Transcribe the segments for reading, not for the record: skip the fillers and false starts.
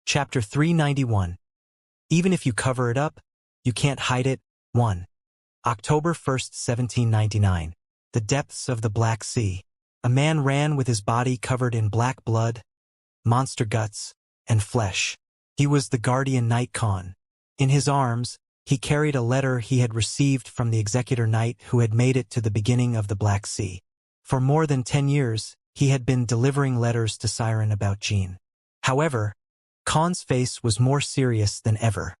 Chapter 391. Even if you cover it up, you can't hide it. 1. October 1st, 1799. The depths of the Black Sea. A man ran with his body covered in black blood, monster guts, and flesh. He was the guardian knight Khan. In his arms, he carried a letter he had received from the executor knight who had made it to the beginning of the Black Sea. For more than 10 years, he had been delivering letters to Siren about Jean. However, Khan's face was more serious than ever.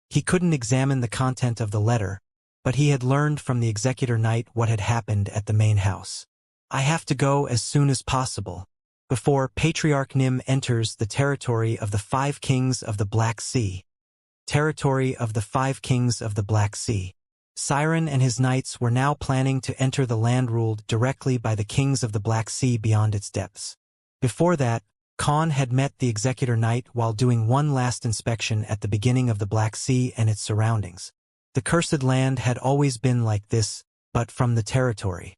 He couldn't examine the content of the letter, but he had learned from the executor knight what had happened at the main house. I have to go as soon as possible, before Patriarch Nim enters the territory of the 5 kings of the Black Sea. Territory of the 5 kings of the Black Sea. Siren and his knights were now planning to enter the land ruled directly by the kings of the Black Sea beyond its depths. Before that, Khan had met the executor knight while doing one last inspection at the beginning of the Black Sea and its surroundings. The cursed land had always been like this, but from the territory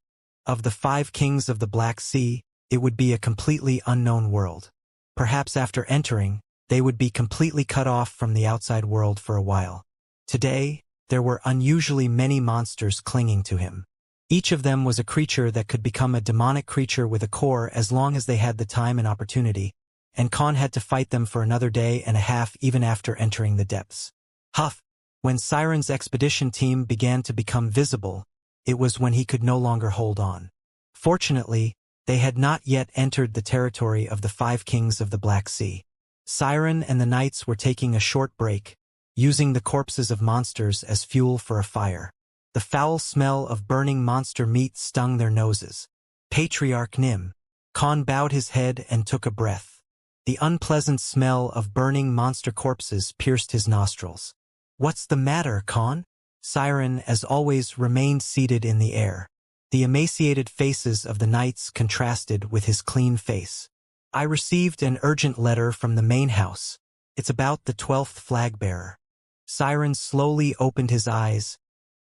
of the 5 kings of the Black Sea, it would be a completely unknown world. Perhaps after entering, they would be completely cut off from the outside world for a while. Today, there were unusually many monsters clinging to him. Each of them was a creature that could become a demonic creature with a core as long as they had the time and opportunity, and Khan had to fight them for another day and a half even after entering the depths. Huff! When Siren's expedition team began to become visible, it was when he could no longer hold on. Fortunately, they had not yet entered the territory of the 5 kings of the Black Sea. Siren and the knights were taking a short break, using the corpses of monsters as fuel for a fire. The foul smell of burning monster meat stung their noses. Patriarch Nim. Khan bowed his head and took a breath. The unpleasant smell of burning monster corpses pierced his nostrils. "What's the matter, Khan?" Siren, as always, remained seated in the air. The emaciated faces of the knights contrasted with his clean face. "I received an urgent letter from the main house. It's about the 12th flag bearer." Siren slowly opened his eyes,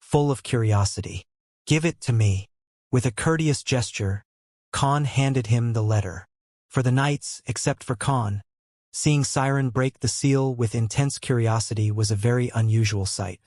full of curiosity. "Give it to me." With a courteous gesture, Khan handed him the letter. For the knights, except for Khan, seeing Siren break the seal with intense curiosity was a very unusual sight.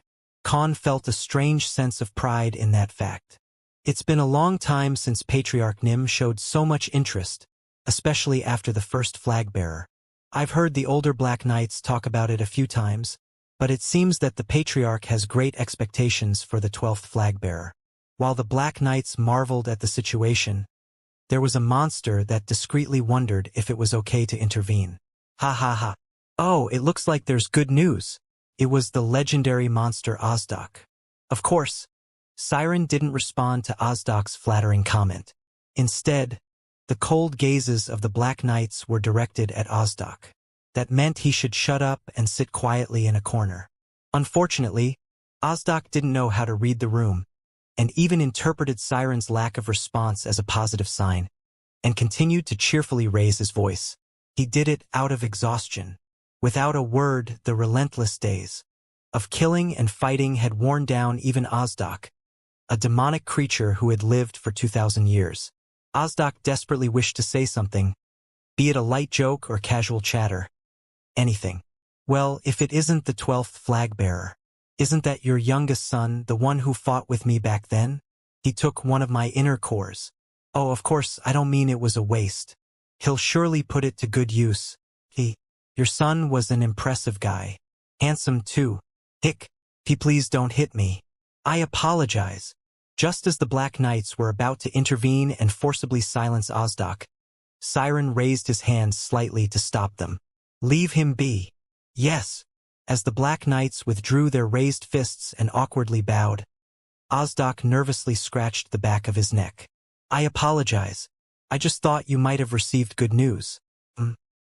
Khan felt a strange sense of pride in that fact. It's been a long time since Patriarch Nim showed so much interest, especially after the first flag bearer. I've heard the older Black Knights talk about it a few times, but it seems that the Patriarch has great expectations for the 12th flag bearer. While the Black Knights marveled at the situation, there was a monster that discreetly wondered if it was okay to intervene. Ha ha ha. "Oh, it looks like there's good news." It was the legendary monster Ozdok. Of course, Siren didn't respond to Ozdok's flattering comment. Instead, the cold gazes of the Black Knights were directed at Ozdok. That meant he should shut up and sit quietly in a corner. Unfortunately, Ozdok didn't know how to read the room, and even interpreted Siren's lack of response as a positive sign, and continued to cheerfully raise his voice. He did it out of exhaustion. Without a word, the relentless days of killing and fighting had worn down even Ozdok, a demonic creature who had lived for 2,000 years. Ozdok desperately wished to say something, be it a light joke or casual chatter. Anything. "Well, if it isn't the 12th flag bearer, isn't that your youngest son, the one who fought with me back then? He took one of my inner cores. Oh, of course, I don't mean it was a waste. He'll surely put it to good use. Your son was an impressive guy. Handsome too. Hick. Please don't hit me. I apologize." Just as the Black Knights were about to intervene and forcibly silence Ozdok, Siren raised his hands slightly to stop them. "Leave him be." "Yes." As the Black Knights withdrew their raised fists and awkwardly bowed, Ozdok nervously scratched the back of his neck. "I apologize. I just thought you might have received good news.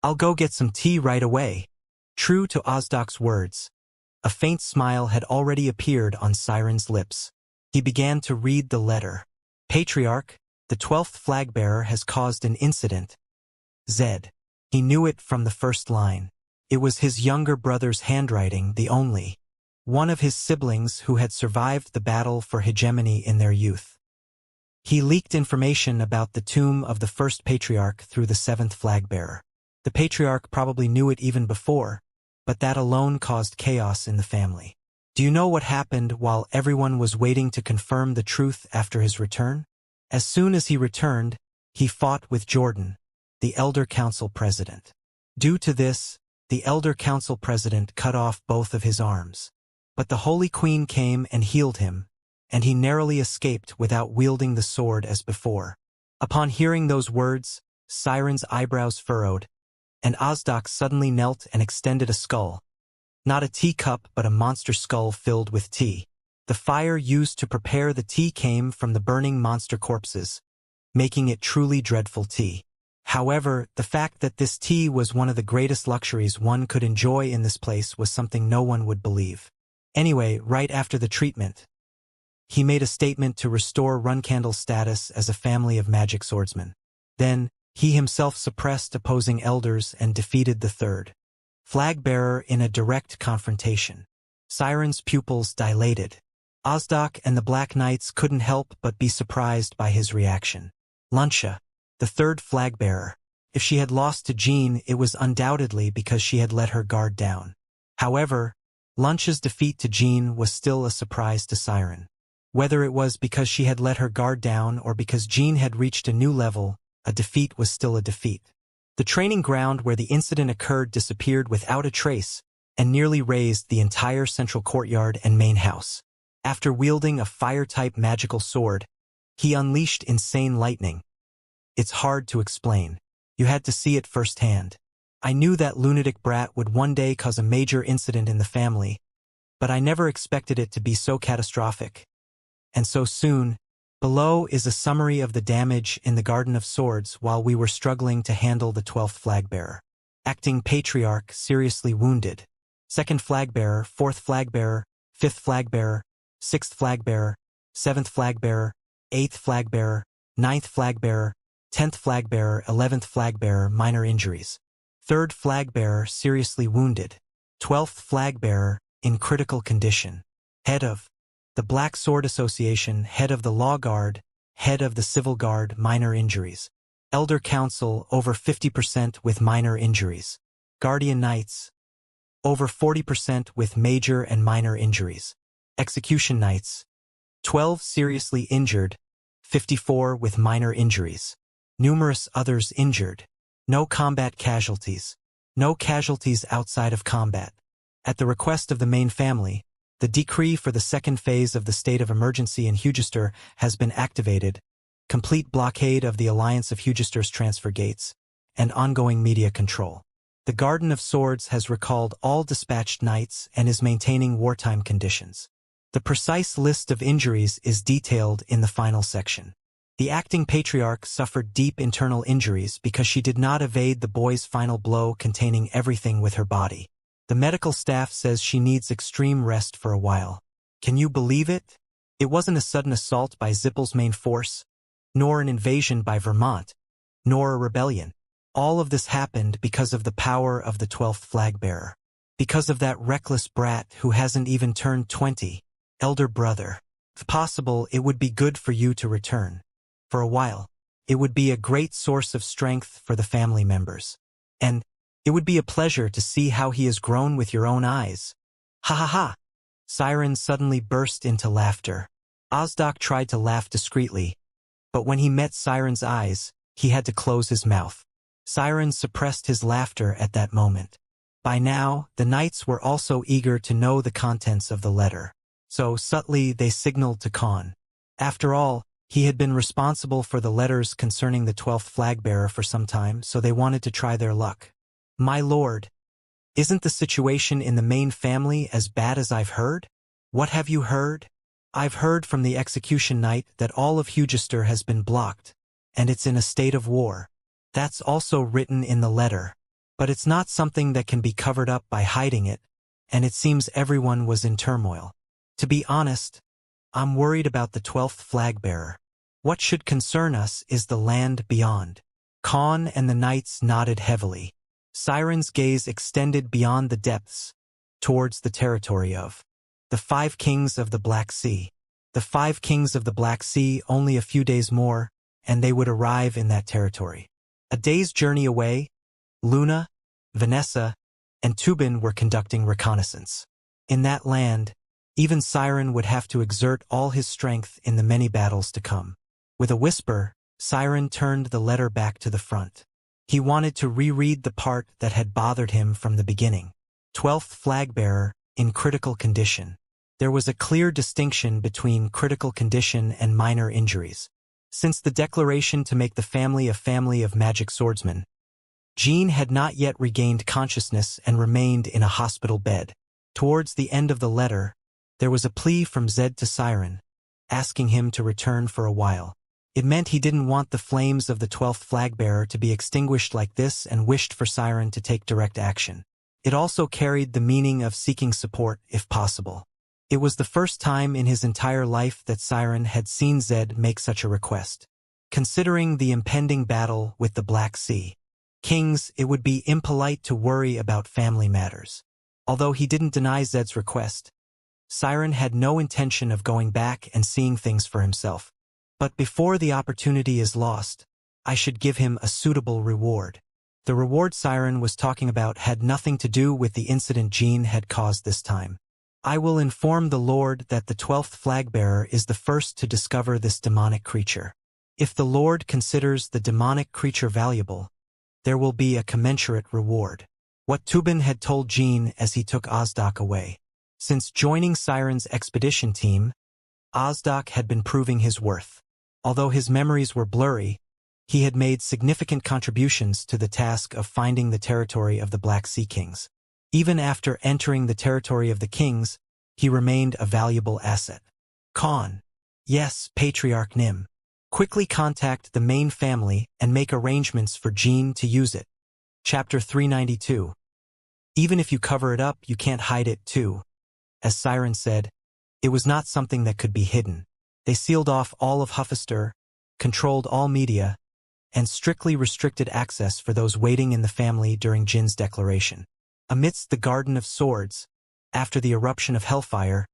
I'll go get some tea right away." True to Ozdok's words, a faint smile had already appeared on Siren's lips. He began to read the letter. "Patriarch, the 12th flag bearer has caused an incident. Zed." He knew it from the first line. It was his younger brother's handwriting, the only one of his siblings who had survived the battle for hegemony in their youth. He leaked information about the tomb of the first patriarch through the 7th flag bearer. The patriarch probably knew it even before, but that alone caused chaos in the family. Do you know what happened while everyone was waiting to confirm the truth after his return? As soon as he returned, he fought with Jordan, the Elder Council president. Due to this, the Elder Council president cut off both of his arms. But the Holy Queen came and healed him, and he narrowly escaped without wielding the sword as before. Upon hearing those words, Siren's eyebrows furrowed, and Ozdok suddenly knelt and extended a skull. Not a teacup, but a monster skull filled with tea. The fire used to prepare the tea came from the burning monster corpses, making it truly dreadful tea. However, the fact that this tea was one of the greatest luxuries one could enjoy in this place was something no one would believe. Anyway, right after the treatment, he made a statement to restore Runcandle's status as a family of magic swordsmen. Then, he himself suppressed opposing elders and defeated the third flag-bearer in a direct confrontation. Siren's pupils dilated. Ozdok and the Black Knights couldn't help but be surprised by his reaction. Luncia, the third flag-bearer. If she had lost to Jean, it was undoubtedly because she had let her guard down. However, Luncia's defeat to Jean was still a surprise to Siren. Whether it was because she had let her guard down or because Jean had reached a new level, a defeat was still a defeat. The training ground where the incident occurred disappeared without a trace and nearly razed the entire central courtyard and main house. After wielding a fire-type magical sword, he unleashed insane lightning. It's hard to explain. You had to see it firsthand. I knew that lunatic brat would one day cause a major incident in the family, but I never expected it to be so catastrophic. And so soon. Below is a summary of the damage in the Garden of Swords while we were struggling to handle the 12th flagbearer. Acting Patriarch seriously wounded. 2nd flagbearer, 4th flagbearer, 5th flagbearer, 6th flagbearer, 7th flagbearer, 8th flagbearer, 9th flagbearer, 10th flagbearer, 11th flagbearer, minor injuries. 3rd flagbearer seriously wounded. 12th flagbearer in critical condition. Head of the Black Sword Association, head of the Law Guard, head of the Civil Guard, minor injuries. Elder Council, over 50% with minor injuries. Guardian Knights, over 40% with major and minor injuries. Execution Knights, 12 seriously injured, 54 with minor injuries. Numerous others injured. No combat casualties. No casualties outside of combat. At the request of the main family, the decree for the second phase of the state of emergency in Hugister has been activated, complete blockade of the Alliance of Hugister's transfer gates, and ongoing media control. The Garden of Swords has recalled all dispatched knights and is maintaining wartime conditions. The precise list of injuries is detailed in the final section. The acting patriarch suffered deep internal injuries because she did not evade the boy's final blow containing everything with her body. The medical staff says she needs extreme rest for a while. Can you believe it? It wasn't a sudden assault by Zippel's main force, nor an invasion by Vermont, nor a rebellion. All of this happened because of the power of the 12th flagbearer. Because of that reckless brat who hasn't even turned 20. Elder brother, if possible, it would be good for you to return. For a while. It would be a great source of strength for the family members. And it would be a pleasure to see how he has grown with your own eyes. Ha ha ha! Siren suddenly burst into laughter. Ozdok tried to laugh discreetly, but when he met Siren's eyes, he had to close his mouth. Siren suppressed his laughter at that moment. By now, the knights were also eager to know the contents of the letter. So subtly they signaled to Khan. After all, he had been responsible for the letters concerning the 12th flagbearer for some time, so they wanted to try their luck. My lord, isn't the situation in the main family as bad as I've heard? What have you heard? I've heard from the execution knight that all of Hugister has been blocked, and it's in a state of war. That's also written in the letter, but it's not something that can be covered up by hiding it, and it seems everyone was in turmoil. To be honest, I'm worried about the 12th flagbearer. What should concern us is the land beyond. Khan and the knights nodded heavily. Siren's gaze extended beyond the depths, towards the territory of the 5 kings of the Black Sea. The 5 kings of the Black Sea, only a few days more, and they would arrive in that territory. A day's journey away, Luna, Vanessa, and Tubin were conducting reconnaissance. In that land, even Siren would have to exert all his strength in the many battles to come. With a whisper, Siren turned the letter back to the front. He wanted to reread the part that had bothered him from the beginning. 12th flag-bearer, in critical condition. There was a clear distinction between critical condition and minor injuries. Since the declaration to make the family a family of magic swordsmen, Jean had not yet regained consciousness and remained in a hospital bed. Towards the end of the letter, there was a plea from Zed to Siren, asking him to return for a while. It meant he didn't want the flames of the 12th flag-bearer to be extinguished like this and wished for Siren to take direct action. It also carried the meaning of seeking support, if possible. It was the first time in his entire life that Siren had seen Zed make such a request. Considering the impending battle with the Black Sea Kings, it would be impolite to worry about family matters. Although he didn't deny Zed's request, Siren had no intention of going back and seeing things for himself. But before the opportunity is lost, I should give him a suitable reward. The reward Siren was talking about had nothing to do with the incident Jean had caused this time. I will inform the Lord that the 12th flag-bearer is the first to discover this demonic creature. If the Lord considers the demonic creature valuable, there will be a commensurate reward. What Tubin had told Jean as he took Ozdak away. Since joining Siren's expedition team, Ozdak had been proving his worth. Although his memories were blurry, he had made significant contributions to the task of finding the territory of the Black Sea Kings. Even after entering the territory of the Kings, he remained a valuable asset. Khan. Yes, Patriarch Nim. Quickly contact the main family and make arrangements for Jean to use it. Chapter 392. Even if you cover it up, you can't hide it too. As Siren said, it was not something that could be hidden. They sealed off all of Huffister, controlled all media, and strictly restricted access for those waiting in the family during Jin's declaration. Amidst the Garden of Swords, after the eruption of Hellfire,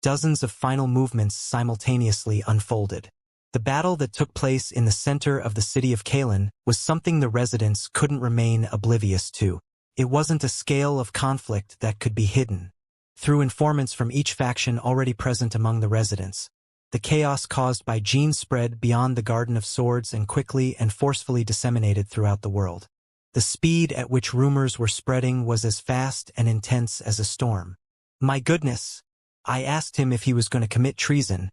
dozens of final movements simultaneously unfolded. The battle that took place in the center of the city of Kalen was something the residents couldn't remain oblivious to. It wasn't a scale of conflict that could be hidden. Through informants from each faction already present among the residents, the chaos caused by Jean spread beyond the Garden of Swords and quickly and forcefully disseminated throughout the world. The speed at which rumors were spreading was as fast and intense as a storm. My goodness! I asked him if he was going to commit treason,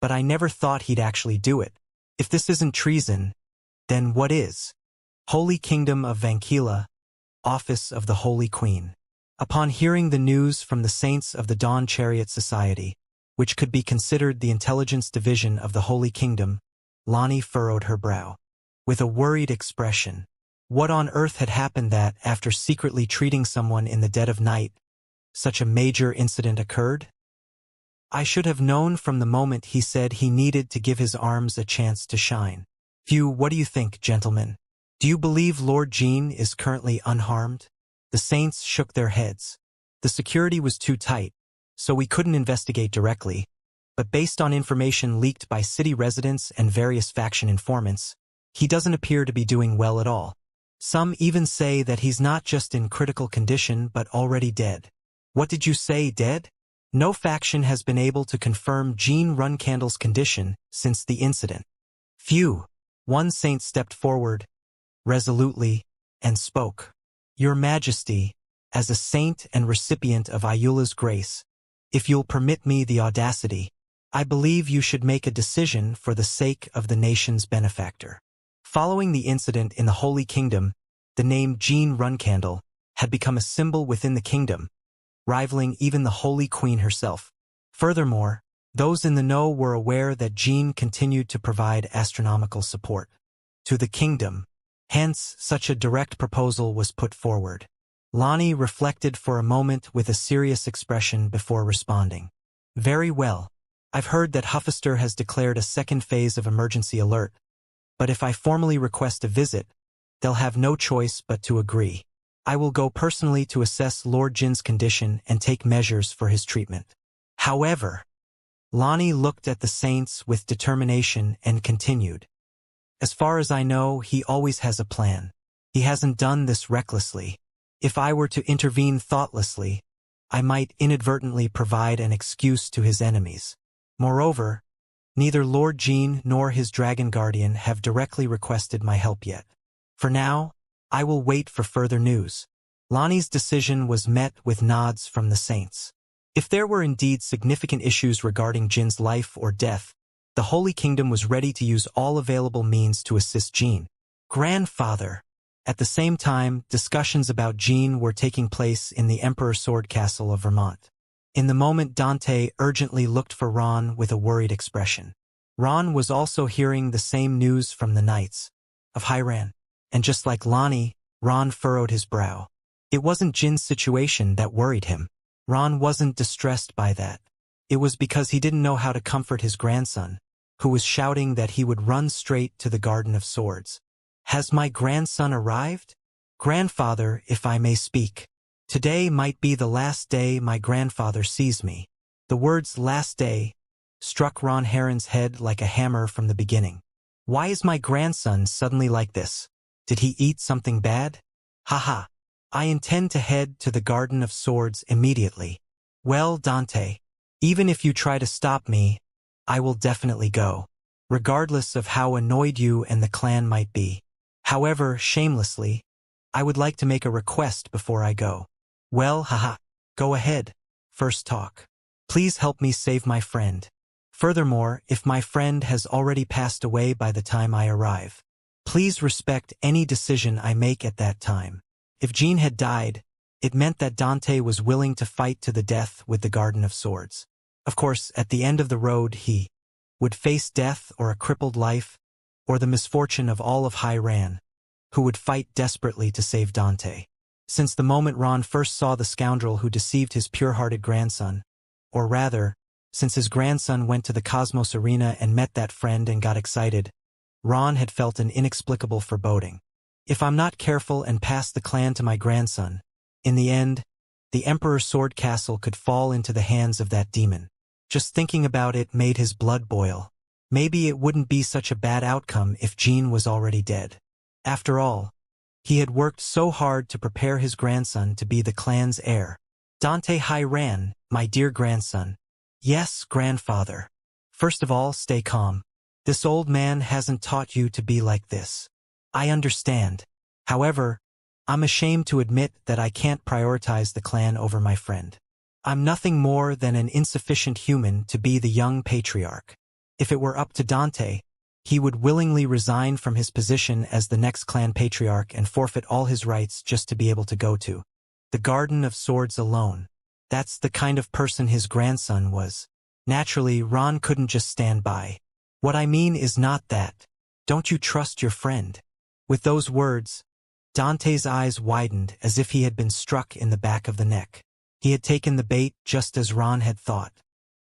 but I never thought he'd actually do it. If this isn't treason, then what is? Holy Kingdom of Vankila, Office of the Holy Queen. Upon hearing the news from the Saints of the Dawn Chariot Society, which could be considered the intelligence division of the Holy Kingdom, Lonnie furrowed her brow. With a worried expression. What on earth had happened that, after secretly treating someone in the dead of night, such a major incident occurred? I should have known from the moment he said he needed to give his arms a chance to shine. Phew, what do you think, gentlemen? Do you believe Lord Jean is currently unharmed? The Saints shook their heads. The security was too tight, so we couldn't investigate directly, but based on information leaked by city residents and various faction informants, he doesn't appear to be doing well at all. Some even say that he's not just in critical condition but already dead. What did you say, dead? No faction has been able to confirm Jean Runcandle's condition since the incident. Phew! One saint stepped forward, resolutely, and spoke. Your Majesty, as a saint and recipient of Ayula's grace, if you'll permit me the audacity, I believe you should make a decision for the sake of the nation's benefactor. Following the incident in the Holy Kingdom, the name Jean Runcandle had become a symbol within the kingdom, rivaling even the Holy Queen herself. Furthermore, those in the know were aware that Jean continued to provide astronomical support to the kingdom. Hence, such a direct proposal was put forward. Lonnie reflected for a moment with a serious expression before responding. Very well. I've heard that Huffister has declared a second phase of emergency alert, but if I formally request a visit, they'll have no choice but to agree. I will go personally to assess Lord Jin's condition and take measures for his treatment. However, Lonnie looked at the Saints with determination and continued. As far as I know, he always has a plan. He hasn't done this recklessly. If I were to intervene thoughtlessly, I might inadvertently provide an excuse to his enemies. Moreover, neither Lord Jean nor his dragon guardian have directly requested my help yet. For now, I will wait for further news. Lonnie's decision was met with nods from the saints. If there were indeed significant issues regarding Jin's life or death, the Holy Kingdom was ready to use all available means to assist Jean. Grandfather. At the same time, discussions about Jean were taking place in the Emperor Sword Castle of Vermont. In the moment, Dante urgently looked for Ron with a worried expression. Ron was also hearing the same news from the Knights of Hyran, and just like Lonnie, Ron furrowed his brow. It wasn't Jin's situation that worried him. Ron wasn't distressed by that. It was because he didn't know how to comfort his grandson, who was shouting that he would run straight to the Garden of Swords. Has my grandson arrived? Grandfather, if I may speak. Today might be the last day my grandfather sees me. The words last day struck Ron Heron's head like a hammer from the beginning. Why is my grandson suddenly like this? Did he eat something bad? Haha. I intend to head to the Garden of Swords immediately. Well, Dante, even if you try to stop me, I will definitely go, regardless of how annoyed you and the clan might be. However, shamelessly, I would like to make a request before I go. Well, haha. Go ahead. First talk. Please help me save my friend. Furthermore, if my friend has already passed away by the time I arrive, please respect any decision I make at that time. If Jean had died, it meant that Dante was willing to fight to the death with the Garden of Swords. Of course, at the end of the road he would face death or a crippled life, or the misfortune of all of Hyran, who would fight desperately to save Dante. Since the moment Ron first saw the scoundrel who deceived his pure-hearted grandson, or rather, since his grandson went to the Cosmos Arena and met that friend and got excited, Ron had felt an inexplicable foreboding. If I'm not careful and pass the clan to my grandson, in the end, the Emperor Sword Castle could fall into the hands of that demon. Just thinking about it made his blood boil. Maybe it wouldn't be such a bad outcome if Jean was already dead. After all, he had worked so hard to prepare his grandson to be the clan's heir. Dante Hyran, my dear grandson. Yes, grandfather. First of all, stay calm. This old man hasn't taught you to be like this. I understand. However, I'm ashamed to admit that I can't prioritize the clan over my friend. I'm nothing more than an insufficient human to be the young patriarch. If it were up to Dante, he would willingly resign from his position as the next clan patriarch and forfeit all his rights just to be able to go to the Garden of Swords alone. That's the kind of person his grandson was. Naturally, Ron couldn't just stand by. What I mean is not that. Don't you trust your friend? With those words, Dante's eyes widened as if he had been struck in the back of the neck. He had taken the bait just as Ron had thought.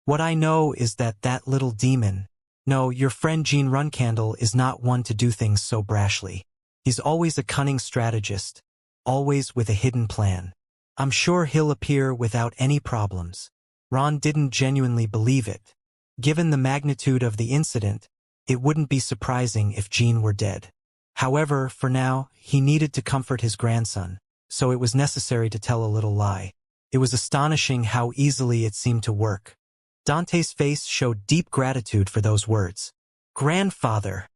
What I know is that that little demon, no, your friend Jean Runcandle is not one to do things so brashly. He's always a cunning strategist, always with a hidden plan. I'm sure he'll appear without any problems. Ron didn't genuinely believe it. Given the magnitude of the incident, it wouldn't be surprising if Jean were dead. However, for now, he needed to comfort his grandson, so it was necessary to tell a little lie. It was astonishing how easily it seemed to work. Dante's face showed deep gratitude for those words. Grandfather.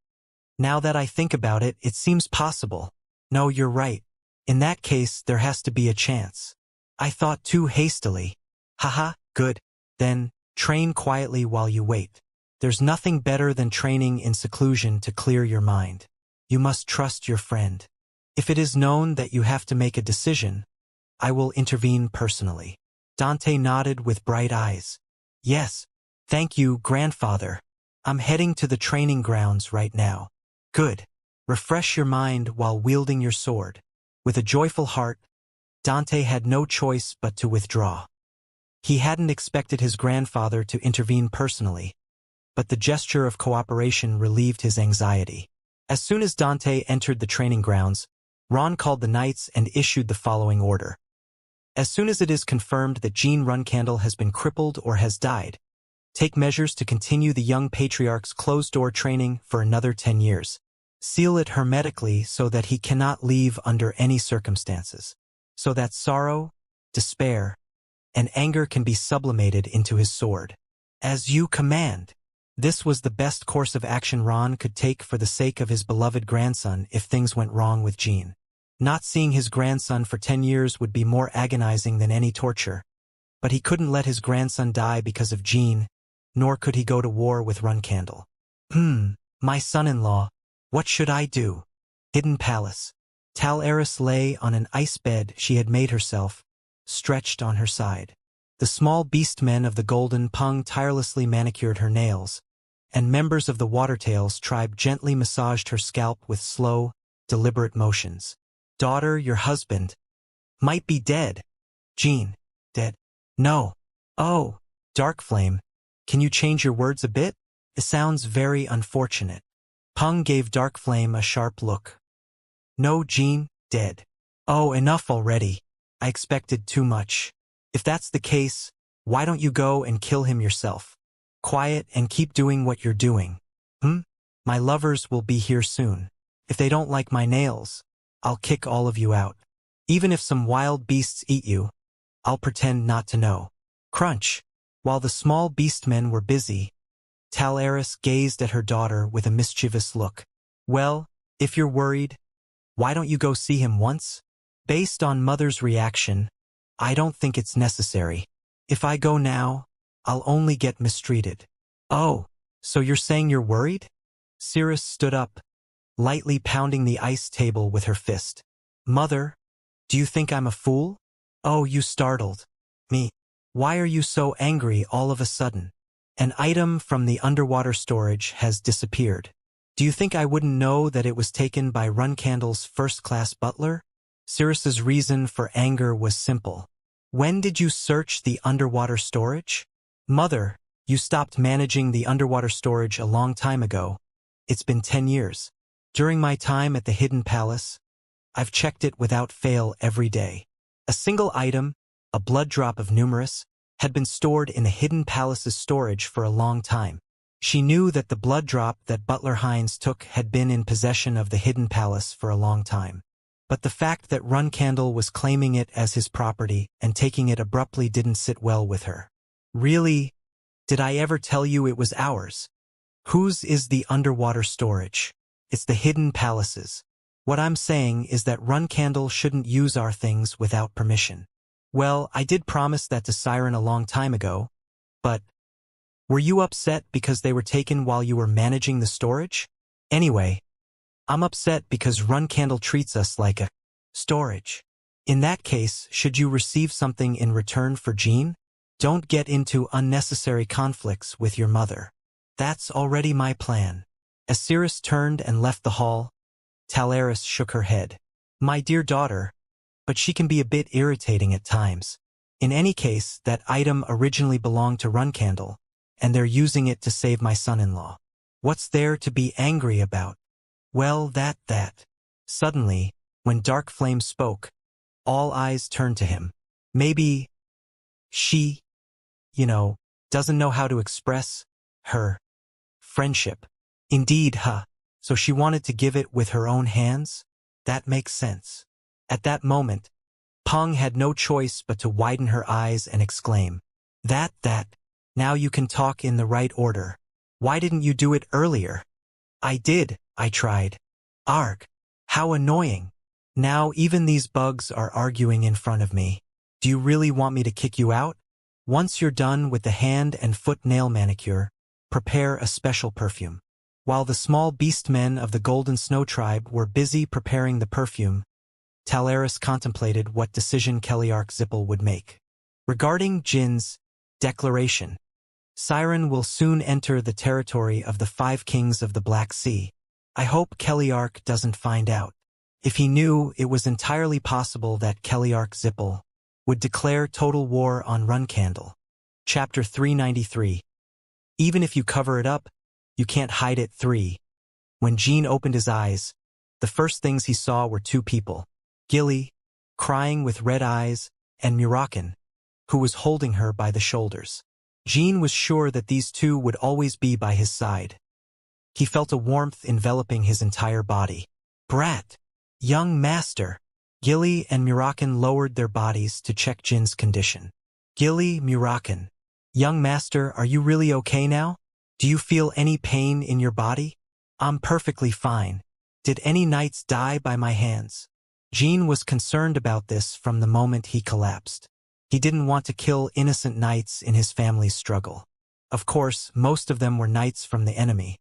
Now that I think about it, it seems possible. No, you're right. In that case, there has to be a chance. I thought too hastily. Haha, good. Then, train quietly while you wait. There's nothing better than training in seclusion to clear your mind. You must trust your friend. If it is known that you have to make a decision, I will intervene personally. Dante nodded with bright eyes. Yes, thank you, grandfather. I'm heading to the training grounds right now. Good. Refresh your mind while wielding your sword. With a joyful heart, Dante had no choice but to withdraw. He hadn't expected his grandfather to intervene personally, but the gesture of cooperation relieved his anxiety. As soon as Dante entered the training grounds, Ron called the knights and issued the following order. As soon as it is confirmed that Jean Runcandle has been crippled or has died, take measures to continue the young patriarch's closed-door training for another 10 years. Seal it hermetically so that he cannot leave under any circumstances, so that sorrow, despair, and anger can be sublimated into his sword. As you command. This was the best course of action Ron could take for the sake of his beloved grandson if things went wrong with Jean. Not seeing his grandson for 10 years would be more agonizing than any torture. But he couldn't let his grandson die because of Jean, nor could he go to war with Runcandle. My son-in-law, what should I do? Hidden Palace. Talaris lay on an ice bed she had made herself, stretched on her side. The small beastmen of the Golden Pung tirelessly manicured her nails, and members of the Watertails tribe gently massaged her scalp with slow, deliberate motions. Daughter, your husband might be dead. Jean, dead? No. Oh, Darkflame, can you change your words a bit? It sounds very unfortunate. Pung gave Darkflame a sharp look. No, Jean, dead. Oh, enough already. I expected too much. If that's the case, why don't you go and kill him yourself? Quiet and keep doing what you're doing. My lovers will be here soon. If they don't like my nails, I'll kick all of you out. Even if some wild beasts eat you, I'll pretend not to know. Crunch. While the small beastmen were busy, Talaris gazed at her daughter with a mischievous look. Well, if you're worried, why don't you go see him once? Based on Mother's reaction, I don't think it's necessary. If I go now, I'll only get mistreated. Oh, so you're saying you're worried? Cirrus stood up, lightly pounding the ice table with her fist. Mother, do you think I'm a fool? Oh, you startled me. Why are you so angry all of a sudden? An item from the underwater storage has disappeared. Do you think I wouldn't know that it was taken by Runcandle's first-class butler? Cirrus's reason for anger was simple. When did you search the underwater storage? Mother, you stopped managing the underwater storage a long time ago. It's been 10 years. During my time at the Hidden Palace, I've checked it without fail every day. A single item, a blood drop of Numerous, had been stored in the Hidden Palace's storage for a long time. She knew that the blood drop that Butler Hines took had been in possession of the Hidden Palace for a long time. But the fact that Runcandle was claiming it as his property and taking it abruptly didn't sit well with her. Really? Did I ever tell you it was ours? Whose is the underwater storage? It's the Hidden Palace's. What I'm saying is that Runcandle shouldn't use our things without permission. Well, I did promise that to Siren a long time ago, but were you upset because they were taken while you were managing the storage? Anyway, I'm upset because Runcandle treats us like a storage. In that case, should you receive something in return for Jean? Don't get into unnecessary conflicts with your mother. That's already my plan. As Cirrus turned and left the hall, Talaris shook her head. My dear daughter, but she can be a bit irritating at times. In any case, that item originally belonged to Runcandle, and they're using it to save my son-in-law. What's there to be angry about? Well, that. Suddenly, when Darkflame spoke, all eyes turned to him. Maybe she, doesn't know how to express her friendship. Indeed, so she wanted to give it with her own hands? That makes sense. At that moment, Pung had no choice but to widen her eyes and exclaim, That, now you can talk in the right order. Why didn't you do it earlier? I did, I tried. Arg, how annoying. Now even these bugs are arguing in front of me. Do you really want me to kick you out? Once you're done with the hand and foot nail manicure, prepare a special perfume. While the small beastmen of the Golden Snow tribe were busy preparing the perfume, Talaris contemplated what decision Keliark Zippel would make. Regarding Jin's declaration, Siren will soon enter the territory of the 5 kings of the Black Sea. I hope Keliark doesn't find out. If he knew, it was entirely possible that Keliark Zippel would declare total war on Runcandle. Chapter 393. Even if you cover it up, you can't hide it. 3. When Jean opened his eyes, the first things he saw were 2 people. Gilly, crying with red eyes, and Murakan, who was holding her by the shoulders. Jean was sure that these 2 would always be by his side. He felt a warmth enveloping his entire body. Brat! Young master! Gilly and Murakan lowered their bodies to check Jin's condition. Gilly, Murakan. Young master, are you really okay now? Do you feel any pain in your body? I'm perfectly fine. Did any knights die by my hands? Jin was concerned about this from the moment he collapsed. He didn't want to kill innocent knights in his family's struggle. Of course, most of them were knights from the enemy.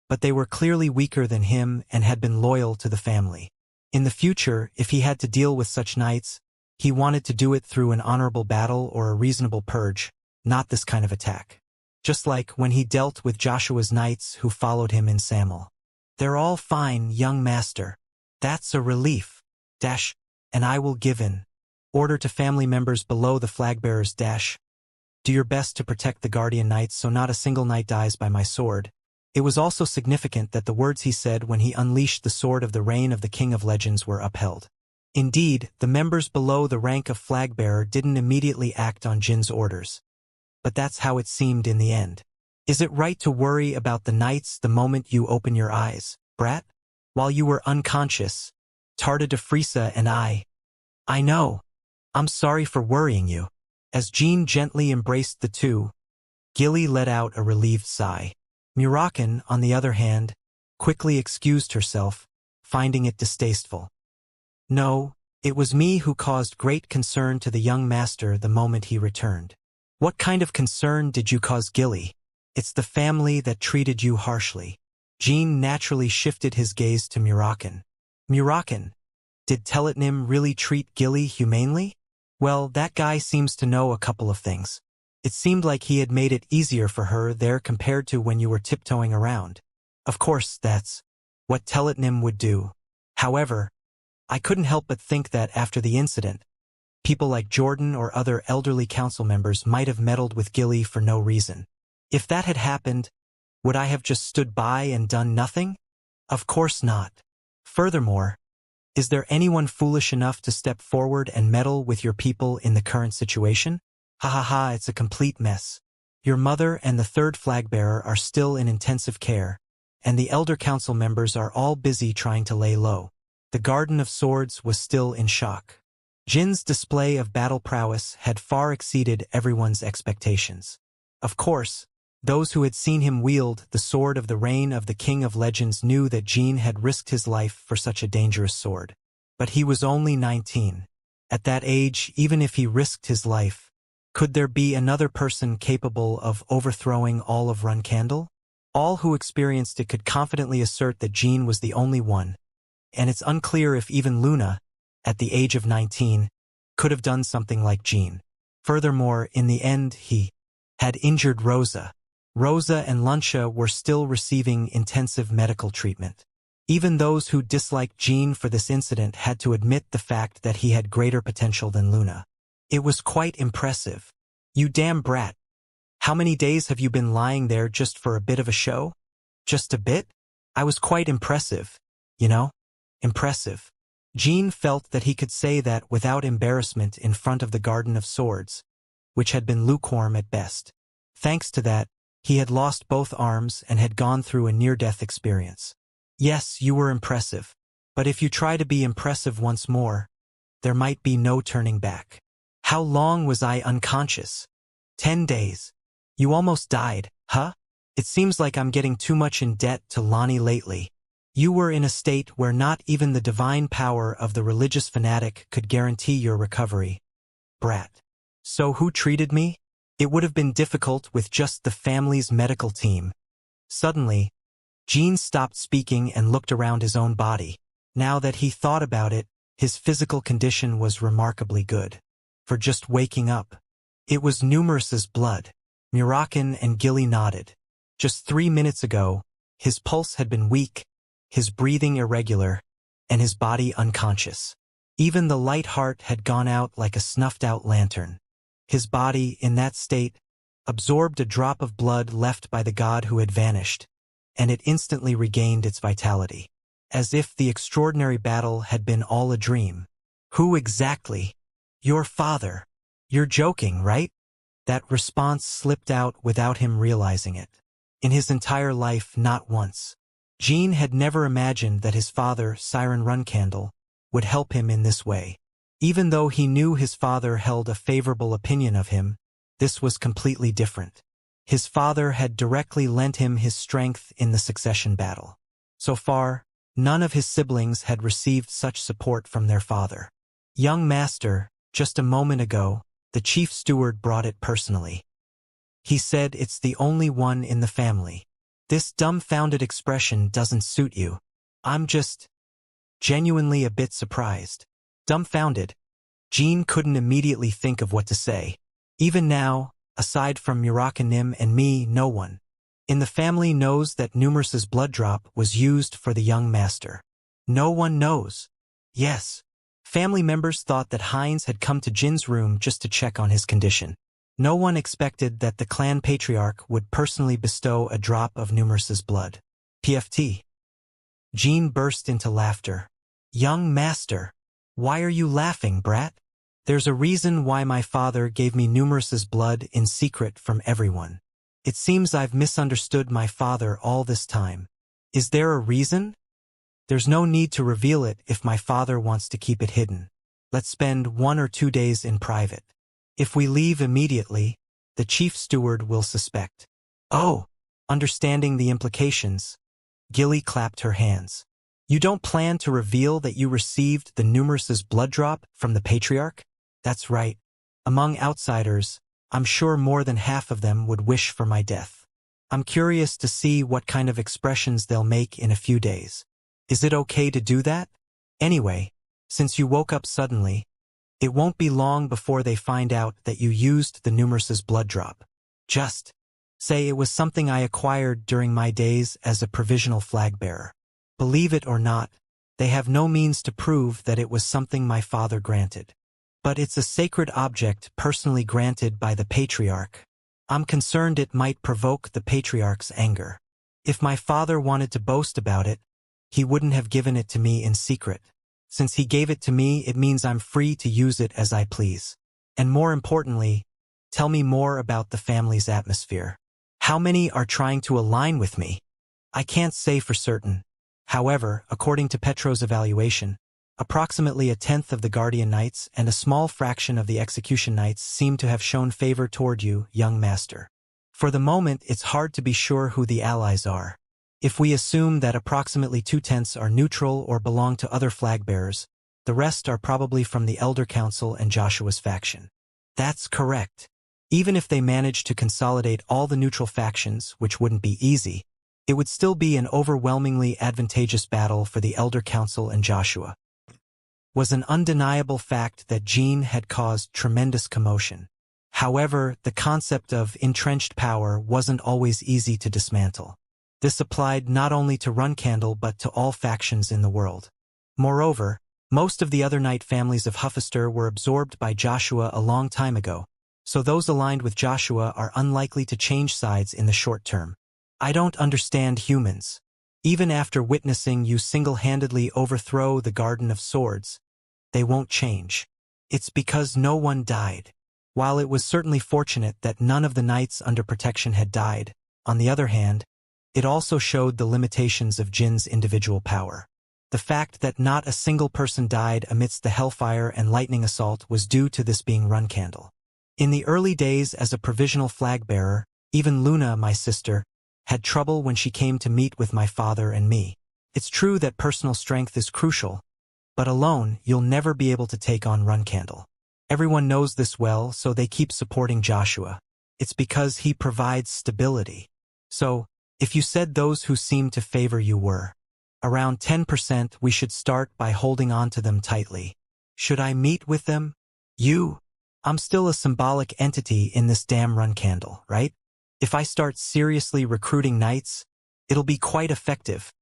But they were clearly weaker than him and had been loyal to the family. In the future, if he had to deal with such knights, he wanted to do it through an honorable battle or a reasonable purge, not this kind of attack. Just like when he dealt with Joshua's knights who followed him in Samel. They're all fine, young master. That's a relief. And I will give in. Order to family members below the flag-bearers. Do your best to protect the guardian knights so not a single knight dies by my sword. It was also significant that the words he said when he unleashed the sword of the reign of the King of Legends were upheld. Indeed, the members below the rank of flag-bearer didn't immediately act on Jin's orders. But that's how it seemed in the end. Is it right to worry about the knights the moment you open your eyes, brat? While you were unconscious, Tarda de Friesa and I know. I'm sorry for worrying you. As Jin gently embraced the two, Gilly let out a relieved sigh. Murakan, on the other hand, quickly excused herself, finding it distasteful. No, it was me who caused great concern to the young master the moment he returned. What kind of concern did you cause, Gilly? It's the family that treated you harshly. Jin naturally shifted his gaze to Murakan. Murakan, did Teletnim really treat Gilly humanely? Well, that guy seems to know a couple of things. It seemed like he had made it easier for her there compared to when you were tiptoeing around. Of course, that's what Teletnim would do. However, I couldn't help but think that after the incident, people like Jordan or other elderly council members might have meddled with Gilly for no reason. If that had happened, would I have just stood by and done nothing? Of course not. Furthermore, is there anyone foolish enough to step forward and meddle with your people in the current situation? Ha ha ha, it's a complete mess. Your mother and the third flag-bearer are still in intensive care, and the elder council members are all busy trying to lay low. The Garden of Swords was still in shock. Jin's display of battle prowess had far exceeded everyone's expectations. Of course, those who had seen him wield the sword of the reign of the King of Legends knew that Jin had risked his life for such a dangerous sword. But he was only 19. At that age, even if he risked his life, could there be another person capable of overthrowing all of Runkandel? All who experienced it could confidently assert that Jin was the only one, and it's unclear if even Luna, at the age of 19, could have done something like Jin. Furthermore, in the end, he had injured Rosa. Rosa and Luncia were still receiving intensive medical treatment. Even those who disliked Jin for this incident had to admit the fact that he had greater potential than Luna. It was quite impressive. You damn brat. How many days have you been lying there just for a bit of a show? Just a bit? I was quite impressive. You know? Impressive. Jin felt that he could say that without embarrassment in front of the Garden of Swords, which had been lukewarm at best. Thanks to that, he had lost both arms and had gone through a near-death experience. Yes, you were impressive, but if you try to be impressive once more, there might be no turning back. How long was I unconscious? 10 days. You almost died, huh? It seems like I'm getting too much in debt to Lonnie lately. You were in a state where not even the divine power of the religious fanatic could guarantee your recovery. Brat. So who treated me? It would have been difficult with just the family's medical team. Suddenly, Jin stopped speaking and looked around his own body. Now that he thought about it, his physical condition was remarkably good. For just waking up. It was Numerous's blood. Murakan and Gilly nodded. Just 3 minutes ago, his pulse had been weak, his breathing irregular, and his body unconscious. Even the light heart had gone out like a snuffed-out lantern. His body, in that state, absorbed a drop of blood left by the god who had vanished, and it instantly regained its vitality. As if the extraordinary battle had been all a dream. Who exactly? Your father. You're joking, right? That response slipped out without him realizing it. In his entire life, not once Jean had never imagined that his father, Siren Runcandle, would help him in this way. Even though he knew his father held a favorable opinion of him, this was completely different. His father had directly lent him his strength in the succession battle. So far, none of his siblings had received such support from their father. Young master, just a moment ago, the chief steward brought it personally. He said it's the only one in the family. This dumbfounded expression doesn't suit you. I'm just genuinely a bit surprised. Dumbfounded. Jean couldn't immediately think of what to say. Even now, aside from Murakanim and me, no one in the family knows that Numerus's blood drop was used for the young master. No one knows. Yes. Family members thought that Heinz had come to Jin's room just to check on his condition. No one expected that the clan patriarch would personally bestow a drop of Numerus's blood. PFT. Jean burst into laughter. Young master, why are you laughing, brat? There's a reason why my father gave me Numerus's blood in secret from everyone. It seems I've misunderstood my father all this time. Is there a reason? There's no need to reveal it if my father wants to keep it hidden. Let's spend 1 or 2 days in private. If we leave immediately, the chief steward will suspect. Oh, understanding the implications, Gilly clapped her hands. You don't plan to reveal that you received the Numerus's blood drop from the patriarch? That's right. Among outsiders, I'm sure more than half of them would wish for my death. I'm curious to see what kind of expressions they'll make in a few days. Is it okay to do that? Anyway, since you woke up suddenly, it won't be long before they find out that you used the Numerus's blood drop. Just say it was something I acquired during my days as a provisional flag bearer. Believe it or not, they have no means to prove that it was something my father granted. But it's a sacred object personally granted by the patriarch. I'm concerned it might provoke the patriarch's anger. If my father wanted to boast about it, he wouldn't have given it to me in secret. Since he gave it to me, it means I'm free to use it as I please. And more importantly, tell me more about the family's atmosphere. How many are trying to align with me? I can't say for certain. However, according to Petro's evaluation, approximately 1/10 of the Guardian Knights and a small fraction of the Execution Knights seem to have shown favor toward you, young master. For the moment, it's hard to be sure who the allies are. If we assume that approximately 2/10 are neutral or belong to other flag bearers, the rest are probably from the Elder Council and Joshua's faction. That's correct. Even if they manage to consolidate all the neutral factions, which wouldn't be easy, it would still be an overwhelmingly advantageous battle for the Elder Council and Joshua. Was an undeniable fact that Jean had caused tremendous commotion. However, the concept of entrenched power wasn't always easy to dismantle. This applied not only to Runcandle but to all factions in the world. Moreover, most of the other knight families of Huffister were absorbed by Joshua a long time ago, so those aligned with Joshua are unlikely to change sides in the short term. I don't understand humans. Even after witnessing you single-handedly overthrow the Garden of Swords, they won't change. It's because no one died. While it was certainly fortunate that none of the knights under protection had died, on the other hand, it also showed the limitations of Jin's individual power. The fact that not a single person died amidst the hellfire and lightning assault was due to this being Runcandle. In the early days as a provisional flag bearer, even Luna, my sister, had trouble when she came to meet with my father and me. It's true that personal strength is crucial, but alone you'll never be able to take on Runcandle. Everyone knows this well, so they keep supporting Joshua. It's because he provides stability. So, if you said those who seem to favor you were around 10%, we should start by holding on to them tightly. Should I meet with them? I'm still a symbolic entity in this damn Runcandle, right? If I start seriously recruiting knights, it'll be quite effective.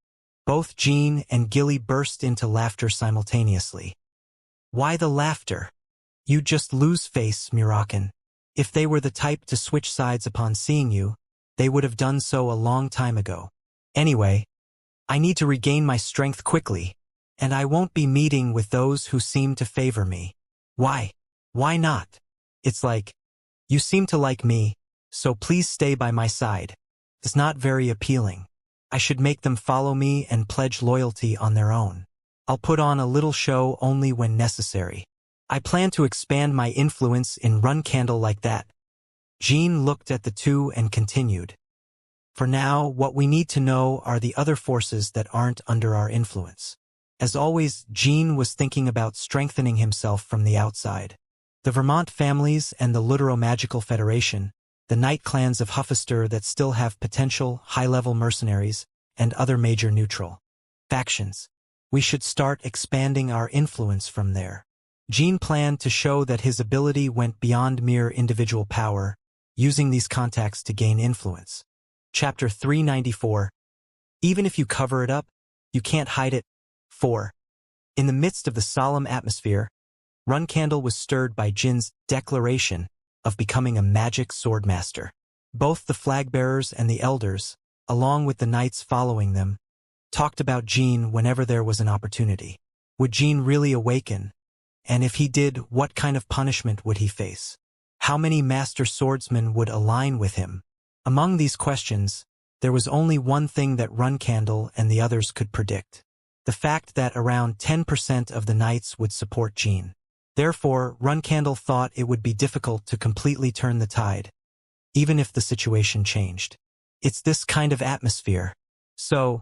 Both Jean and Gilly burst into laughter simultaneously. Why the laughter? You just lose face, Murakan. If they were the type to switch sides upon seeing you, they would have done so a long time ago. Anyway, I need to regain my strength quickly, and I won't be meeting with those who seem to favor me. Why? Why not? It's like, you seem to like me, so please stay by my side. It's not very appealing. I should make them follow me and pledge loyalty on their own. I'll put on a little show only when necessary. I plan to expand my influence in Runcandle like that. Jean looked at the two and continued. For now, what we need to know are the other forces that aren't under our influence. As always, Jean was thinking about strengthening himself from the outside. The Vermont families and the Luteromagical Federation, the knight clans of Huffister that still have potential high-level mercenaries, and other major neutral factions. We should start expanding our influence from there. Jean planned to show that his ability went beyond mere individual power, using these contacts to gain influence. Chapter 394. Even if you cover it up, you can't hide it. 4. In the midst of the solemn atmosphere, Runcandle was stirred by Jin's declaration of becoming a magic swordmaster. Both the flag-bearers and the elders, along with the knights following them, talked about Jean whenever there was an opportunity. Would Jean really awaken? And if he did, what kind of punishment would he face? How many master swordsmen would align with him? Among these questions, there was only one thing that Runcandle and the others could predict: the fact that around 10% of the knights would support Jean. Therefore, Runcandle thought it would be difficult to completely turn the tide, even if the situation changed. It's this kind of atmosphere. So,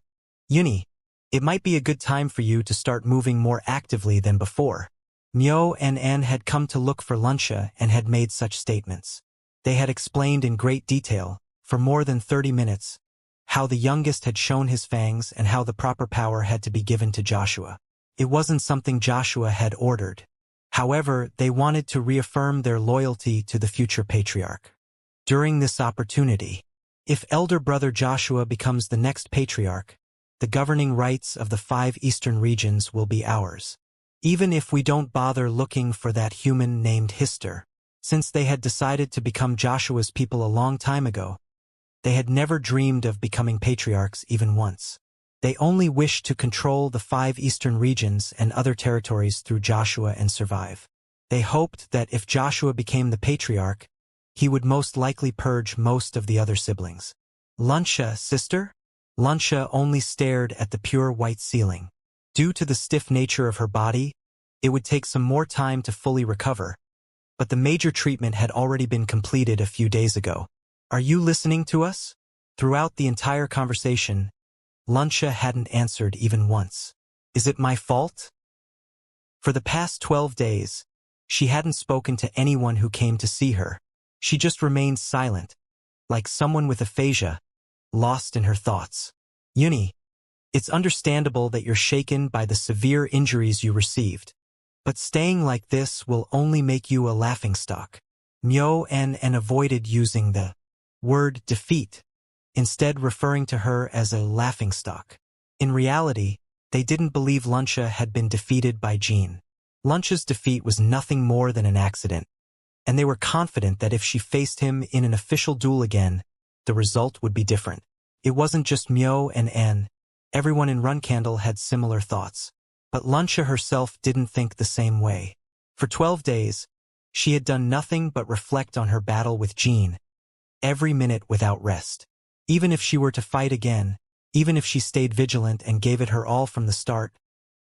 Uni, it might be a good time for you to start moving more actively than before. Myo and Anne had come to look for Luncia and had made such statements. They had explained in great detail, for more than 30 minutes, how the youngest had shown his fangs and how the proper power had to be given to Joshua. It wasn't something Joshua had ordered. However, they wanted to reaffirm their loyalty to the future patriarch. During this opportunity, if elder brother Joshua becomes the next patriarch, the governing rights of the 5 eastern regions will be ours. Even if we don't bother looking for that human named Hister, since they had decided to become Joshua's people a long time ago, they had never dreamed of becoming patriarchs even once. They only wished to control the 5 eastern regions and other territories through Joshua and survive. They hoped that if Joshua became the patriarch, he would most likely purge most of the other siblings. Luncia, sister? Luncia only stared at the pure white ceiling. Due to the stiff nature of her body, it would take some more time to fully recover, but the major treatment had already been completed a few days ago. Are you listening to us? Throughout the entire conversation, Luncia hadn't answered even once. Is it my fault? For the past 12 days, she hadn't spoken to anyone who came to see her. She just remained silent, like someone with aphasia, lost in her thoughts. Uni, it's understandable that you're shaken by the severe injuries you received, but staying like this will only make you a laughingstock. Myo and avoided using the word defeat, instead referring to her as a laughingstock. In reality, they didn't believe Luncia had been defeated by Jean. Luncia's defeat was nothing more than an accident, and they were confident that if she faced him in an official duel again, the result would be different. It wasn't just Myo and Anne. Everyone in Runcandle had similar thoughts. But Luncia herself didn't think the same way. For 12 days, she had done nothing but reflect on her battle with Jean, every minute without rest. Even if she were to fight again, even if she stayed vigilant and gave it her all from the start,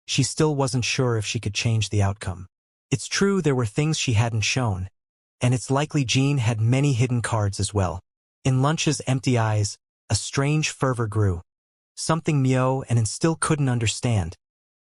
she still wasn't sure if she could change the outcome. It's true there were things she hadn't shown, and it's likely Jean had many hidden cards as well. In Luncia's empty eyes, a strange fervor grew. Something Myo and still couldn't understand.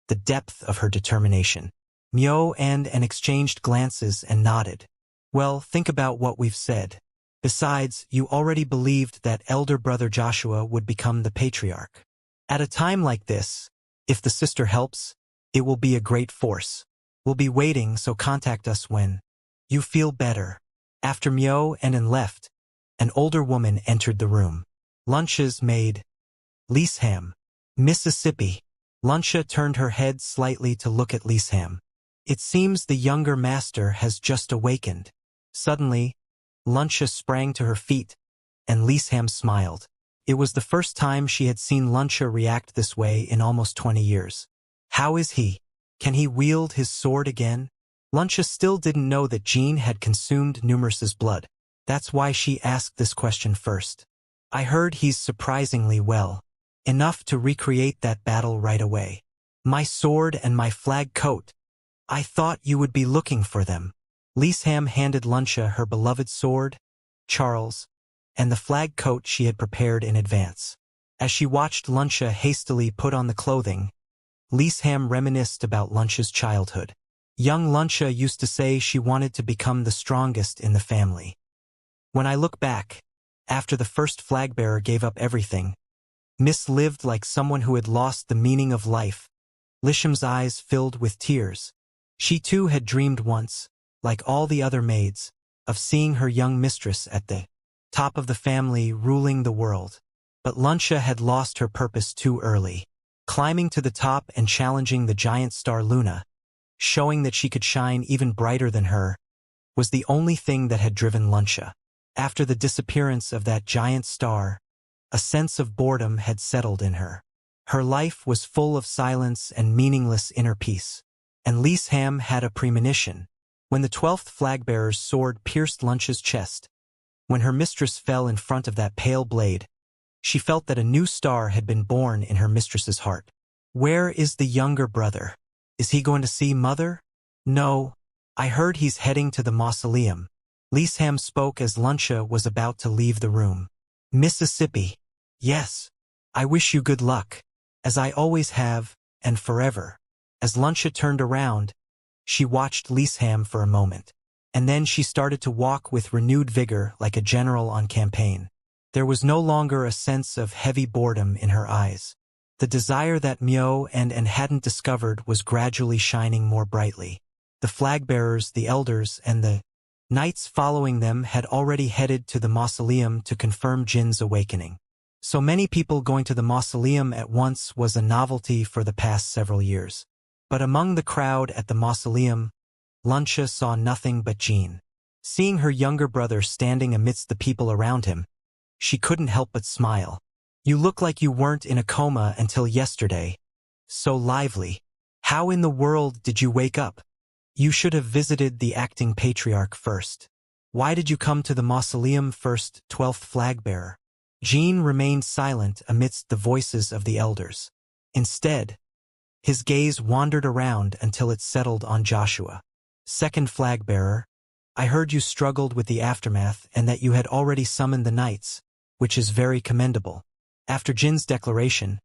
The depth of her determination. Myo and exchanged glances and nodded. Well, think about what we've said. Besides, you already believed that elder brother Joshua would become the patriarch. At a time like this, if the sister helps, it will be a great force. We'll be waiting, so contact us when you feel better. After Myo and left, an older woman entered the room. Luncia's maid, Leesham, Mississippi. Luncia turned her head slightly to look at Leesham. It seems the younger master has just awakened. Suddenly, Luncia sprang to her feet, and Leesham smiled. It was the first time she had seen Luncia react this way in almost 20 years. How is he? Can he wield his sword again? Luncia still didn't know that Jean had consumed Numerus's blood. That's why she asked this question first. I heard he's surprisingly well. Enough to recreate that battle right away. My sword and my flag coat. I thought you would be looking for them. Lisham handed Luncia her beloved sword, Charles, and the flag coat she had prepared in advance. As she watched Luncia hastily put on the clothing, Lisham reminisced about Luncia's childhood. Young Luncia used to say she wanted to become the strongest in the family. When I look back, after the first flag bearer gave up everything, Miss lived like someone who had lost the meaning of life. Lisham's eyes filled with tears. She too had dreamed once, like all the other maids, of seeing her young mistress at the top of the family ruling the world. But Luncia had lost her purpose too early. Climbing to the top and challenging the giant star Luna, showing that she could shine even brighter than her, was the only thing that had driven Luncia. After the disappearance of that giant star, a sense of boredom had settled in her. Her life was full of silence and meaningless inner peace. And Lisham had a premonition. When the 12th flag-bearer's sword pierced Luncia's chest, when her mistress fell in front of that pale blade, she felt that a new star had been born in her mistress's heart. Where is the younger brother? Is he going to see mother? No, I heard he's heading to the mausoleum. Lisham spoke as Luncia was about to leave the room. Mississippi. Yes. I wish you good luck, as I always have, and forever. As Luncia turned around, she watched Lisham for a moment, and then she started to walk with renewed vigor like a general on campaign. There was no longer a sense of heavy boredom in her eyes. The desire that Myo and hadn't discovered was gradually shining more brightly. The flag-bearers, the elders, and the knights following them had already headed to the mausoleum to confirm Jin's awakening. So many people going to the mausoleum at once was a novelty for the past several years. But among the crowd at the mausoleum, Luncia saw nothing but Jin. Seeing her younger brother standing amidst the people around him, she couldn't help but smile. You look like you weren't in a coma until yesterday. So lively. How in the world did you wake up? You should have visited the acting patriarch first. Why did you come to the mausoleum first, 12th flag-bearer? Jin remained silent amidst the voices of the elders. Instead, his gaze wandered around until it settled on Joshua. Second flag-bearer, I heard you struggled with the aftermath and that you had already summoned the knights, which is very commendable. After Jin's declaration,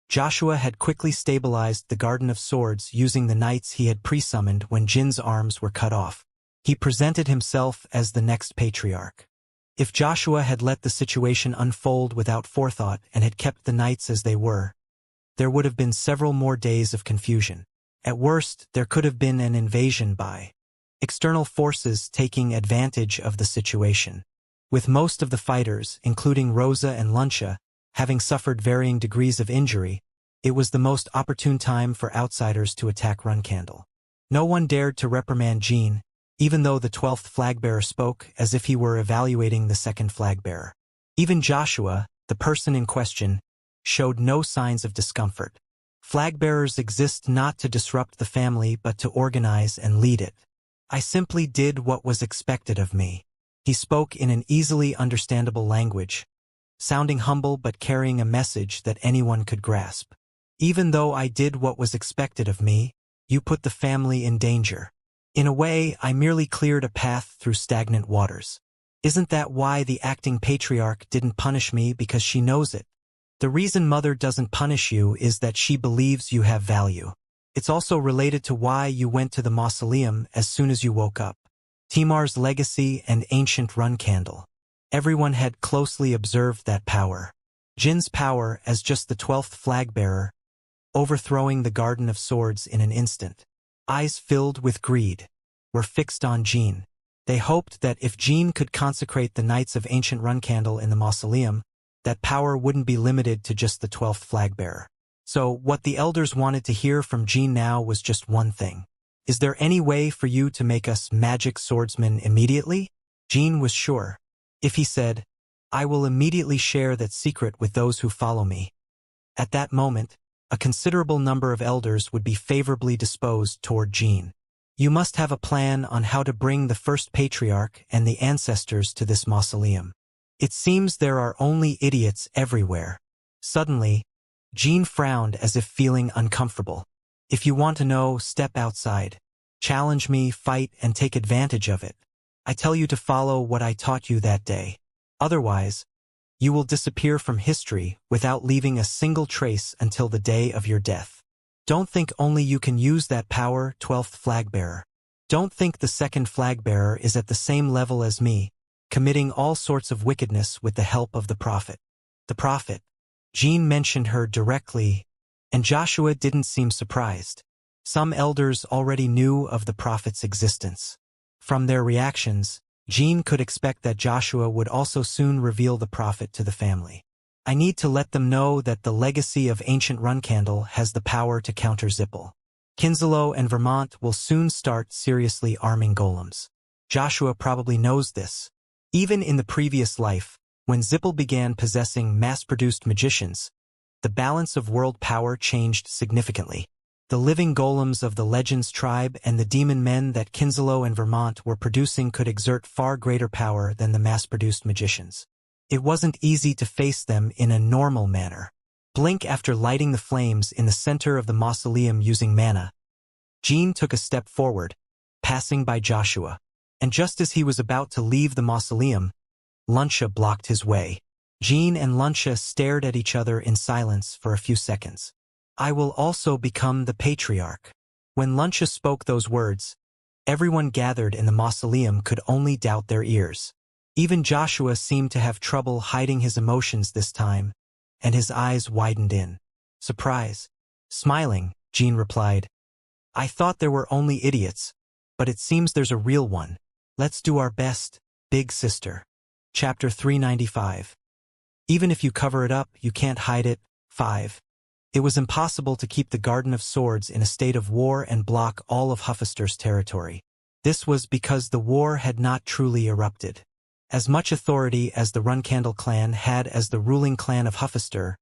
Joshua had quickly stabilized the Garden of Swords using the knights he had pre-summoned when Jin's arms were cut off. He presented himself as the next patriarch. If Joshua had let the situation unfold without forethought and had kept the knights as they were, there would have been several more days of confusion. At worst, there could have been an invasion by external forces taking advantage of the situation. With most of the fighters, including Rosa and Luncia, having suffered varying degrees of injury, it was the most opportune time for outsiders to attack Runcandle. No one dared to reprimand Jin, even though the 12th flag-bearer spoke as if he were evaluating the second flag-bearer. Even Joshua, the person in question, showed no signs of discomfort. Flag-bearers exist not to disrupt the family but to organize and lead it. I simply did what was expected of me. He spoke in an easily understandable language, sounding humble but carrying a message that anyone could grasp. Even though I did what was expected of me, you put the family in danger. In a way, I merely cleared a path through stagnant waters. Isn't that why the acting patriarch didn't punish me? Because she knows it. The reason Mother doesn't punish you is that she believes you have value. It's also related to why you went to the mausoleum as soon as you woke up. Timar's legacy and ancient Runcandle. Everyone had closely observed that power. Jin's power as just the 12th flag-bearer, overthrowing the Garden of Swords in an instant. Eyes filled with greed were fixed on Jin. They hoped that if Jin could consecrate the Knights of Ancient Runcandle in the mausoleum, that power wouldn't be limited to just the 12th flag-bearer. So what the elders wanted to hear from Jin now was just one thing. Is there any way for you to make us magic swordsmen immediately? Jin was sure. If he said, I will immediately share that secret with those who follow me. At that moment, a considerable number of elders would be favorably disposed toward Jin. You must have a plan on how to bring the first patriarch and the ancestors to this mausoleum. It seems there are only idiots everywhere. Suddenly, Jean frowned as if feeling uncomfortable. If you want to know, step outside. Challenge me, fight, and take advantage of it. I tell you to follow what I taught you that day. Otherwise, you will disappear from history without leaving a single trace until the day of your death. Don't think only you can use that power, 12th flag-bearer. Don't think the second flag-bearer is at the same level as me, committing all sorts of wickedness with the help of the prophet. The prophet. Jean mentioned her directly, and Joshua didn't seem surprised. Some elders already knew of the prophet's existence. From their reactions, Jean could expect that Joshua would also soon reveal the prophet to the family. I need to let them know that the legacy of ancient Runcandle has the power to counter Zippel. Kinslow and Vermont will soon start seriously arming golems. Joshua probably knows this. Even in the previous life, when Zippel began possessing mass-produced magicians, the balance of world power changed significantly. The living golems of the Legends tribe and the demon men that Kinslow and Vermont were producing could exert far greater power than the mass-produced magicians. It wasn't easy to face them in a normal manner. Blink after lighting the flames in the center of the mausoleum using mana. Jean took a step forward, passing by Joshua, and just as he was about to leave the mausoleum, Luncia blocked his way. Jean and Luncia stared at each other in silence for a few seconds. I will also become the patriarch. When Luncia spoke those words, everyone gathered in the mausoleum could only doubt their ears. Even Joshua seemed to have trouble hiding his emotions this time, and his eyes widened in surprise. Smiling, Jean replied, I thought there were only idiots, but it seems there's a real one. Let's do our best, big sister. Chapter 395. Even if you cover it up, you can't hide it. 5. It was impossible to keep the Garden of Swords in a state of war and block all of Huffaster's territory. This was because the war had not truly erupted. As much authority as the Runcandle clan had as the ruling clan of Huffaster,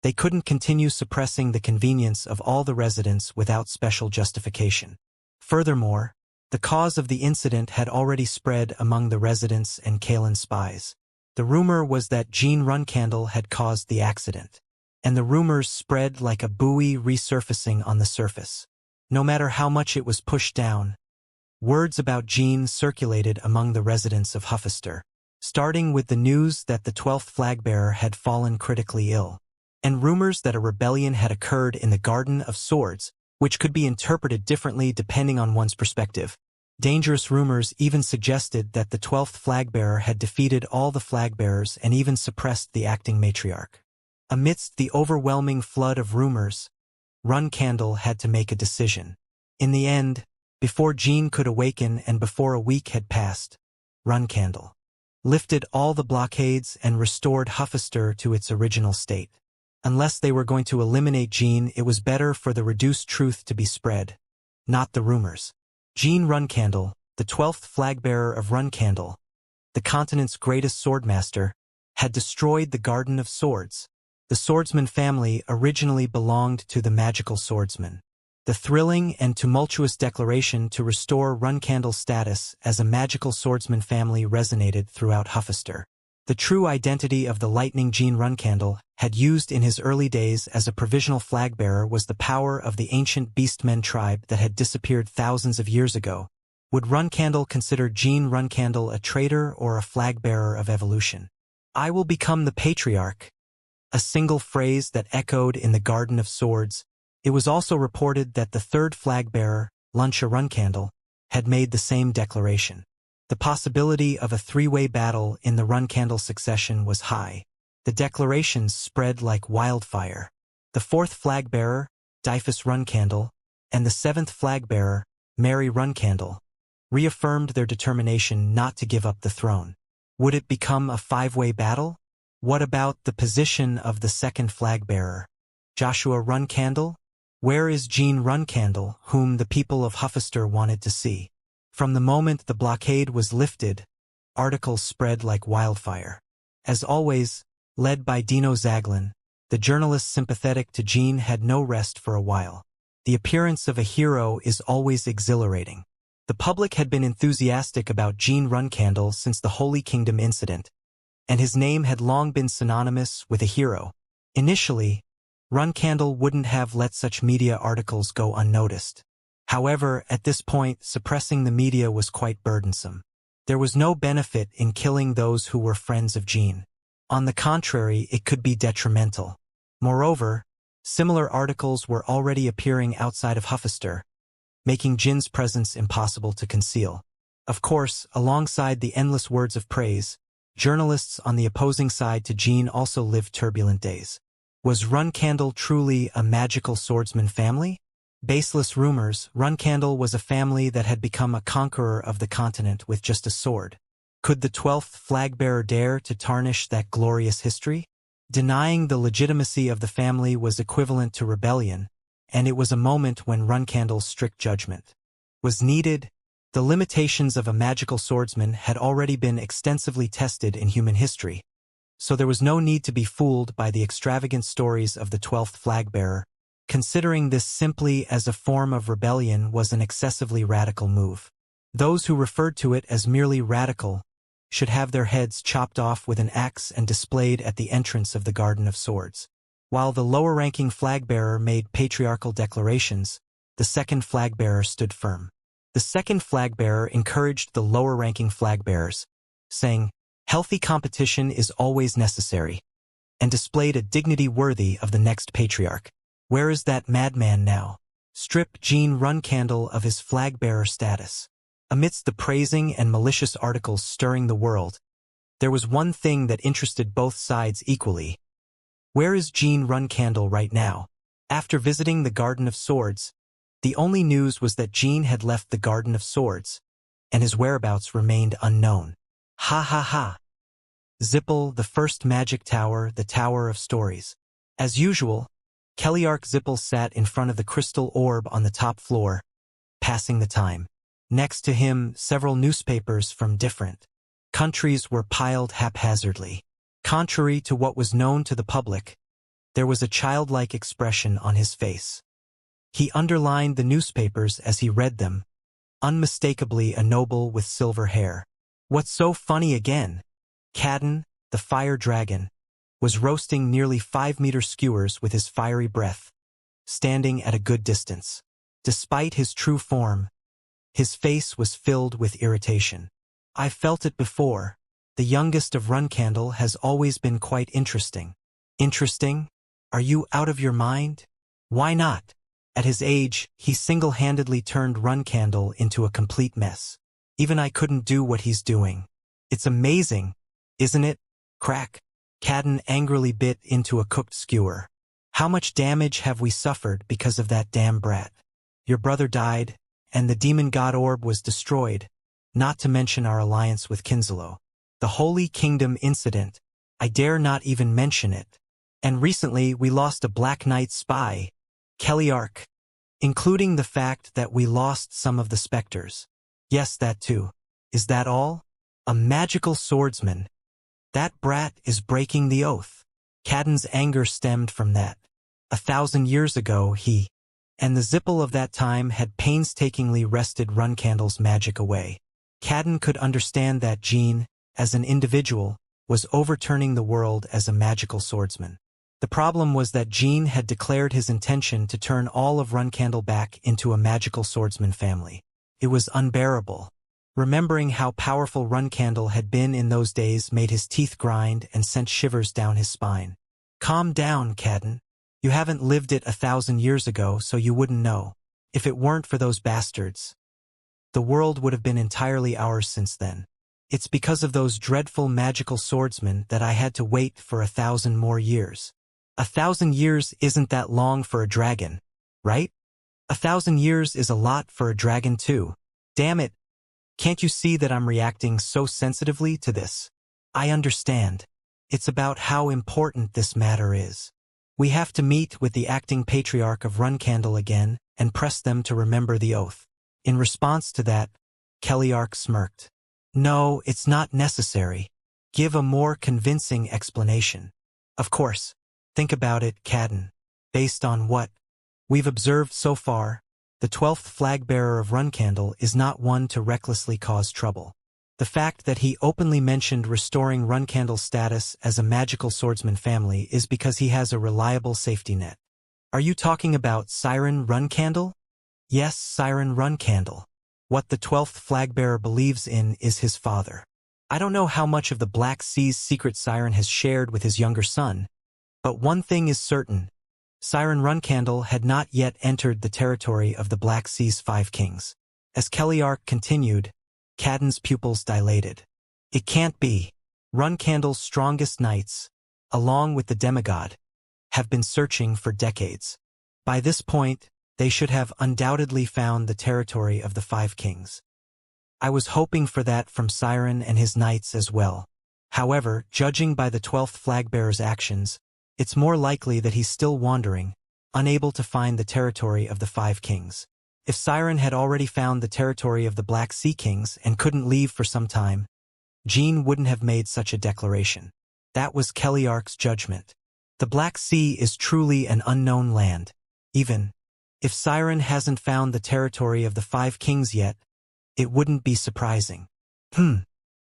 they couldn't continue suppressing the convenience of all the residents without special justification. Furthermore, the cause of the incident had already spread among the residents and Kalen spies. The rumor was that Jean Runcandle had caused the accident, and the rumors spread like a buoy resurfacing on the surface. No matter how much it was pushed down, words about Jean circulated among the residents of Huffaster, starting with the news that the 12th flag-bearer had fallen critically ill, and rumors that a rebellion had occurred in the Garden of Swords, which could be interpreted differently depending on one's perspective. Dangerous rumors even suggested that the 12th flag-bearer had defeated all the flag-bearers and even suppressed the acting matriarch. Amidst the overwhelming flood of rumors, Runcandle had to make a decision. In the end, before Jean could awaken and before a week had passed, Runcandle lifted all the blockades and restored Huffaster to its original state. Unless they were going to eliminate Jean, it was better for the reduced truth to be spread, not the rumors. Jean Runcandle, the 12th flag-bearer of Runcandle, the continent's greatest swordmaster, had destroyed the Garden of Swords. The swordsman family originally belonged to the magical swordsman. The thrilling and tumultuous declaration to restore Runcandle's status as a magical swordsman family resonated throughout Huffaster. The true identity of the Lightning Jean Runcandle had used in his early days as a provisional flag-bearer was the power of the ancient Beastmen tribe that had disappeared thousands of years ago. Would Runcandle consider Jean Runcandle a traitor or a flag-bearer of evolution? I will become the patriarch. A single phrase that echoed in the Garden of Swords. It was also reported that the third flag-bearer, Luncia Runcandle, had made the same declaration. The possibility of a three-way battle in the Runcandle succession was high. The declarations spread like wildfire. The fourth flag-bearer, Dyfus Runcandle, and the seventh flag-bearer, Mary Runcandle, reaffirmed their determination not to give up the throne. Would it become a five-way battle? What about the position of the second flag-bearer, Joshua Runcandle? Where is Jean Runcandle, whom the people of Huffaster wanted to see? From the moment the blockade was lifted, articles spread like wildfire. As always, led by Dino Zaglin, the journalist sympathetic to Jean had no rest for a while. The appearance of a hero is always exhilarating. The public had been enthusiastic about Jean Runcandle since the Holy Kingdom incident, and his name had long been synonymous with a hero. Initially, Runcandle wouldn't have let such media articles go unnoticed. However, at this point, suppressing the media was quite burdensome. There was no benefit in killing those who were friends of Jean. On the contrary, it could be detrimental. Moreover, similar articles were already appearing outside of Huffaster, making Jin's presence impossible to conceal. Of course, alongside the endless words of praise, journalists on the opposing side to Jean also lived turbulent days. Was Runcandle truly a magical swordsman family? Baseless rumors, Runcandle was a family that had become a conqueror of the continent with just a sword. Could the 12th flagbearer dare to tarnish that glorious history? Denying the legitimacy of the family was equivalent to rebellion, and it was a moment when Runcandle's strict judgment was needed. The limitations of a magical swordsman had already been extensively tested in human history, so there was no need to be fooled by the extravagant stories of the 12th flagbearer. Considering this simply as a form of rebellion was an excessively radical move. Those who referred to it as merely radical should have their heads chopped off with an axe and displayed at the entrance of the Garden of Swords. While the lower-ranking flagbearer made patriarchal declarations, the second flagbearer stood firm. The second flagbearer encouraged the lower-ranking flagbearers, saying, "Healthy competition is always necessary," and displayed a dignity worthy of the next patriarch. Where is that madman now? Strip Jean Runcandle of his flagbearer status. Amidst the praising and malicious articles stirring the world, there was one thing that interested both sides equally. Where is Jean Runcandle right now? After visiting the Garden of Swords, the only news was that Jean had left the Garden of Swords, and his whereabouts remained unknown. Ha ha ha. Zippel, the first magic tower, the Tower of Stories. As usual, Keliark Zippel sat in front of the crystal orb on the top floor, passing the time. Next to him, several newspapers from different countries were piled haphazardly. Contrary to what was known to the public, there was a childlike expression on his face. He underlined the newspapers as he read them, unmistakably a noble with silver hair. What's so funny again? Cadden, the fire dragon, was roasting nearly 5-meter skewers with his fiery breath, standing at a good distance. Despite his true form, his face was filled with irritation. "I've felt it before. The youngest of Runcandle has always been quite interesting." Interesting? Are you out of your mind? Why not? At his age, he single-handedly turned Runcandle into a complete mess. Even I couldn't do what he's doing. It's amazing, isn't it? Crack. Cadden angrily bit into a cooked skewer. "How much damage have we suffered because of that damn brat? Your brother died, and the demon god orb was destroyed, not to mention our alliance with Kinselo. The Holy Kingdom incident, I dare not even mention it. And recently we lost a Black Knight spy, Keliark, including the fact that we lost some of the specters. Yes, that too. Is that all? A magical swordsman. That brat is breaking the oath." Cadden's anger stemmed from that. 1,000 years ago he and the Zippel of that time had painstakingly wrested Runcandle's magic away. Cadden could understand that Jean, as an individual, was overturning the world as a magical swordsman. The problem was that Jean had declared his intention to turn all of Runcandle back into a magical swordsman family. It was unbearable. Remembering how powerful Runcandle had been in those days made his teeth grind and sent shivers down his spine. "Calm down, Cadden. You haven't lived it 1,000 years ago, so you wouldn't know. If it weren't for those bastards, the world would have been entirely ours since then. It's because of those dreadful magical swordsmen that I had to wait for 1,000 more years. 1,000 years isn't that long for a dragon, right? 1,000 years is a lot for a dragon too. Damn it. Can't you see that I'm reacting so sensitively to this? I understand. It's about how important this matter is. We have to meet with the acting patriarch of Runcandle again and press them to remember the oath." In response to that, Keliark smirked. "No, it's not necessary. Give a more convincing explanation." "Of course. Think about it, Cadden. Based on what we've observed so far, the 12th flagbearer of Runcandle is not one to recklessly cause trouble. The fact that he openly mentioned restoring Runcandle's status as a magical swordsman family is because he has a reliable safety net. Are you talking about Siren Runcandle? Yes, Siren Runcandle. What the 12th flagbearer believes in is his father. I don't know how much of the Black Sea's secret Siren has shared with his younger son, but one thing is certain. Siren Runcandle had not yet entered the territory of the Black Sea's 5 kings. As Keliark continued, Cadden's pupils dilated. It can't be. Runcandle's strongest knights, along with the demigod, have been searching for decades. By this point, they should have undoubtedly found the territory of the 5 kings. I was hoping for that from Siren and his knights as well. However, judging by the 12th flagbearer's actions, it's more likely that he's still wandering, unable to find the territory of the 5 kings. If Siren had already found the territory of the Black Sea Kings and couldn't leave for some time, Jean wouldn't have made such a declaration. That was Keliark's judgment. The Black Sea is truly an unknown land. Even if Siren hasn't found the territory of the 5 kings yet, it wouldn't be surprising.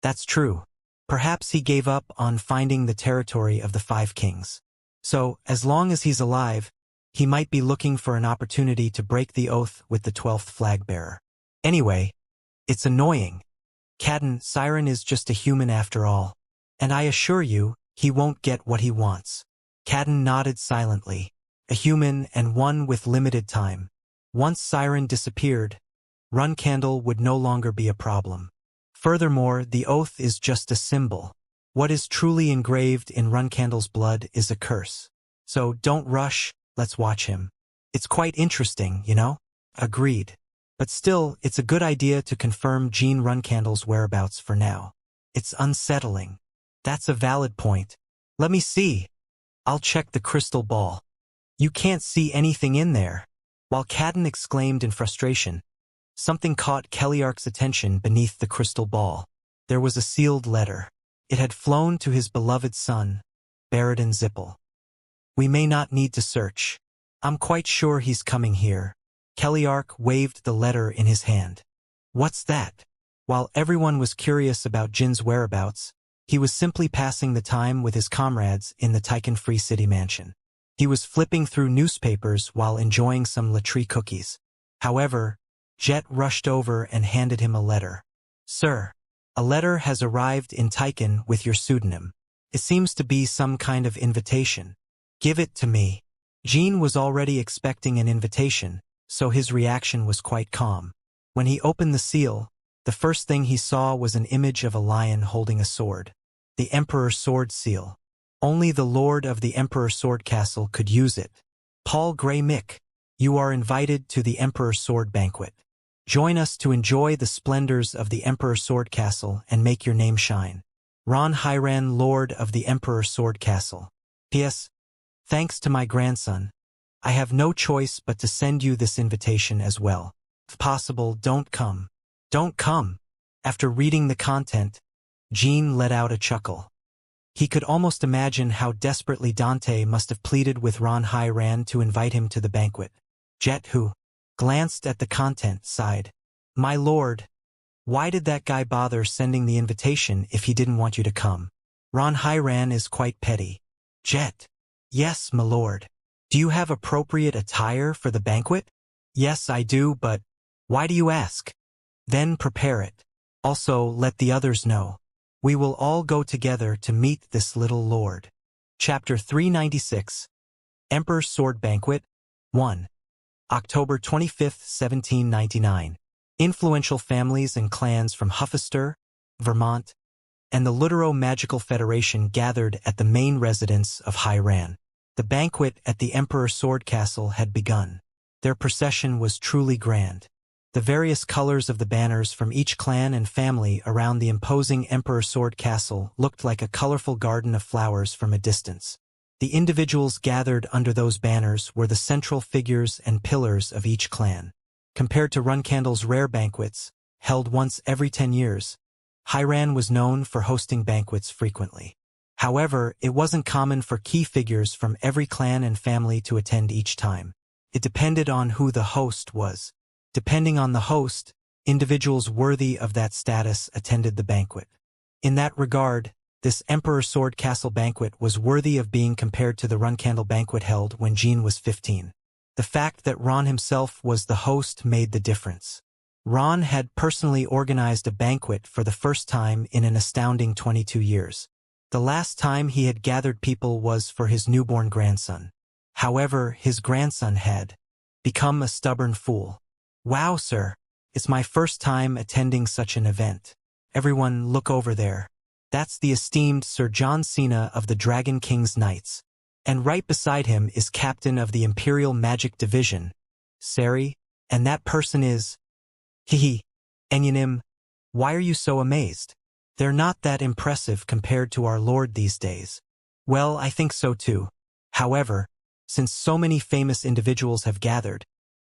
That's true. Perhaps he gave up on finding the territory of the 5 kings. So, as long as he's alive, he might be looking for an opportunity to break the oath with the 12th flagbearer. Anyway, it's annoying. Cadden, Siren is just a human after all. And I assure you, he won't get what he wants. Cadden nodded silently. A human and one with limited time. Once Siren disappeared, Runcandle would no longer be a problem. Furthermore, the oath is just a symbol. What is truly engraved in Runcandle's blood is a curse. So don't rush. Let's watch him. It's quite interesting, you know? Agreed. But still, it's a good idea to confirm Jean Runcandle's whereabouts for now. It's unsettling. That's a valid point. Let me see. I'll check the crystal ball. You can't see anything in there. While Cadden exclaimed in frustration, something caught Keliark's attention beneath the crystal ball. There was a sealed letter. It had flown to his beloved son, Baradin Zippel. We may not need to search. I'm quite sure he's coming here. Keliark waved the letter in his hand. What's that? While everyone was curious about Jin's whereabouts, he was simply passing the time with his comrades in the Tychon Free City mansion. He was flipping through newspapers while enjoying some Latree cookies. However, Jet rushed over and handed him a letter. Sir, a letter has arrived in Tychon with your pseudonym. It seems to be some kind of invitation. Give it to me. Jean was already expecting an invitation, so his reaction was quite calm. When he opened the seal, the first thing he saw was an image of a lion holding a sword. The Emperor's Sword Seal. Only the Lord of the Emperor's Sword Castle could use it. Paul Grey Mick, you are invited to the Emperor's Sword Banquet. Join us to enjoy the splendors of the Emperor's Sword Castle and make your name shine. Ron Hyran, Lord of the Emperor's Sword Castle. P.S. Thanks to my grandson, I have no choice but to send you this invitation as well. If possible, don't come. Don't come. After reading the content, Jean let out a chuckle. He could almost imagine how desperately Dante must have pleaded with Ron Hyran to invite him to the banquet. Jet, who glanced at the content, sighed. My lord, why did that guy bother sending the invitation if he didn't want you to come? Ron Hyran is quite petty. Jet. Yes, my lord. Do you have appropriate attire for the banquet? Yes, I do, but why do you ask? Then prepare it. Also, let the others know. We will all go together to meet this little lord. Chapter 396. Emperor's Sword Banquet 1. October 25, 1799. Influential families and clans from Huffaster, Vermont, and the Lutero Magical Federation gathered at the main residence of Hyran. The banquet at the Emperor's Sword Castle had begun. Their procession was truly grand. The various colors of the banners from each clan and family around the imposing Emperor's Sword Castle looked like a colorful garden of flowers from a distance. The individuals gathered under those banners were the central figures and pillars of each clan. Compared to Runcandle's rare banquets, held once every 10 years, Hyran was known for hosting banquets frequently. However, it wasn't common for key figures from every clan and family to attend each time. It depended on who the host was. Depending on the host, Individuals worthy of that status attended the banquet. In that regard, this Emperor Sword Castle banquet was worthy of being compared to the Runcandle banquet held when Jean was 15. The fact that Ron himself was the host made the difference. Ron had personally organized a banquet for the first time in an astounding 22 years. The last time he had gathered people was for his newborn grandson. However, his grandson had become a stubborn fool. "Wow, sir, it's my first time attending such an event. Everyone look over there. That's the esteemed Sir John Cena of the Dragon King's Knights. And right beside him is Captain of the Imperial Magic Division, Sari, and that person is... Hehe. Enyanim, why are you so amazed? They're not that impressive compared to our Lord these days." "Well, I think so too. However, since so many famous individuals have gathered,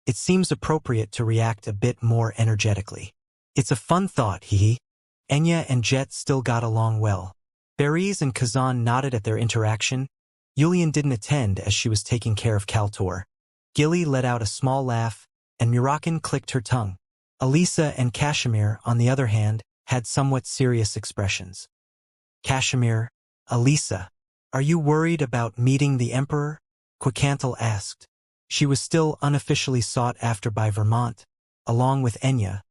it seems appropriate to react a bit more energetically." "It's a fun thought, hehe." Enya and Jet still got along well. Beres and Kazan nodded at their interaction. Yulian didn't attend as she was taking care of Kaltor. Gilly let out a small laugh, and Murakan clicked her tongue. Elisa and Kashmir, on the other hand, had somewhat serious expressions. "Kashmir, Elisa, are you worried about meeting the Emperor?" Quicantle asked. She was still unofficially sought after by Vermont, along with Enya,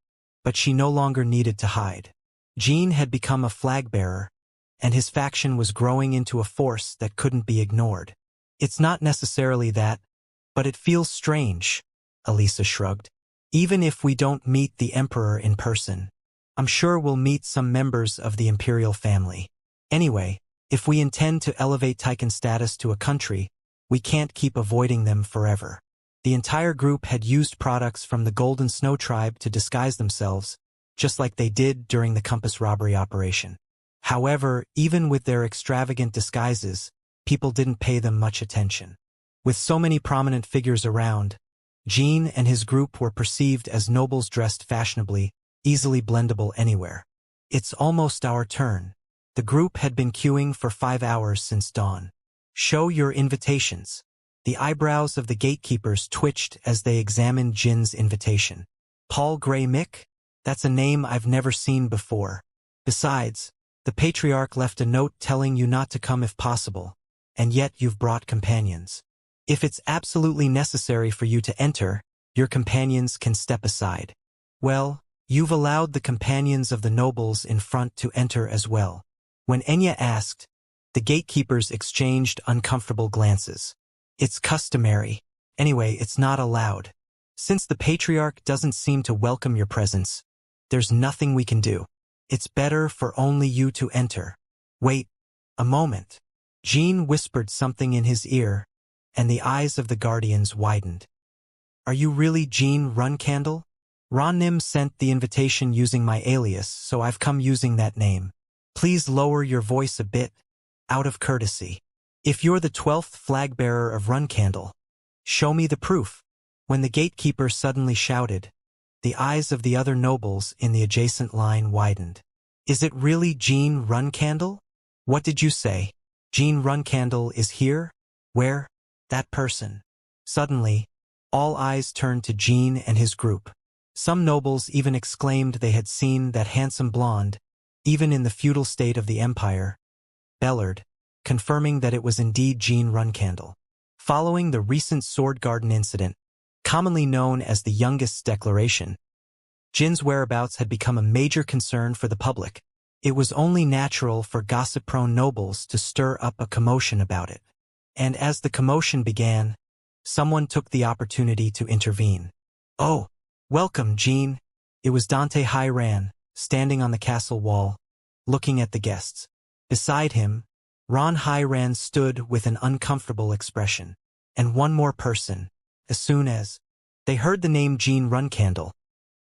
but she no longer needed to hide. Jean had become a flag-bearer, and his faction was growing into a force that couldn't be ignored. "It's not necessarily that, but it feels strange," Elisa shrugged. "Even if we don't meet the Emperor in person, I'm sure we'll meet some members of the Imperial family. Anyway, if we intend to elevate Tychon status to a country, we can't keep avoiding them forever." The entire group had used products from the Golden Snow Tribe to disguise themselves, just like they did during the Compass robbery operation. However, even with their extravagant disguises, people didn't pay them much attention. With so many prominent figures around, Jean and his group were perceived as nobles dressed fashionably, easily blendable anywhere. "It's almost our turn." The group had been queuing for 5 hours since dawn. "Show your invitations." The eyebrows of the gatekeepers twitched as they examined Jin's invitation. "Paul Gray Mick? That's a name I've never seen before. Besides, the Patriarch left a note telling you not to come if possible, and yet you've brought companions. If it's absolutely necessary for you to enter, your companions can step aside." "Well, you've allowed the companions of the nobles in front to enter as well." When Enya asked, the gatekeepers exchanged uncomfortable glances. "It's customary. Anyway, it's not allowed. Since the Patriarch doesn't seem to welcome your presence, there's nothing we can do. It's better for only you to enter." "Wait a moment." Jean whispered something in his ear, and the eyes of the Guardians widened. "Are you really Jean Runcandle? Ron-Nim sent the invitation using my alias, so I've come using that name. Please lower your voice a bit, out of courtesy. If you're the 12th flag-bearer of Runcandle, show me the proof." When the gatekeeper suddenly shouted, the eyes of the other nobles in the adjacent line widened. "Is it really Jean Runcandle? What did you say? Jean Runcandle is here? Where? That person." Suddenly, all eyes turned to Jean and his group. Some nobles even exclaimed they had seen that handsome blonde, even in the feudal state of the Empire. Bellard, confirming that it was indeed Jean Runcandle. Following the recent Sword Garden incident, commonly known as the Youngest's Declaration, Jin's whereabouts had become a major concern for the public. It was only natural for gossip-prone nobles to stir up a commotion about it. And as the commotion began, someone took the opportunity to intervene. "Oh, welcome, Jean." It was Dante Hyran, standing on the castle wall, looking at the guests. Beside him, Ron Hyran stood with an uncomfortable expression. And one more person. As soon as they heard the name Jean Runcandle,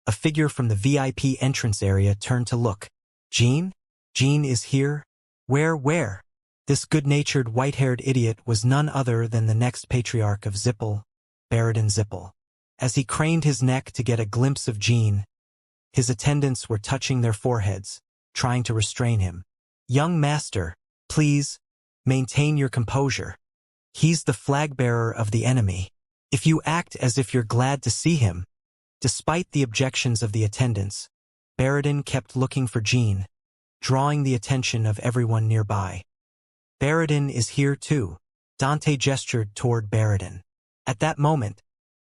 a figure from the VIP entrance area turned to look. "Jean? Jean is here? Where?" This good-natured white-haired idiot was none other than the next patriarch of Zippel, Baradin Zippel. As he craned his neck to get a glimpse of Jean, his attendants were touching their foreheads, trying to restrain him. "Young master, please, maintain your composure. He's the flag-bearer of the enemy. If you act as if you're glad to see him, Despite the objections of the attendants, Baradin kept looking for Jean, drawing the attention of everyone nearby. Baradin is here too. Dante gestured toward Baradin. At that moment,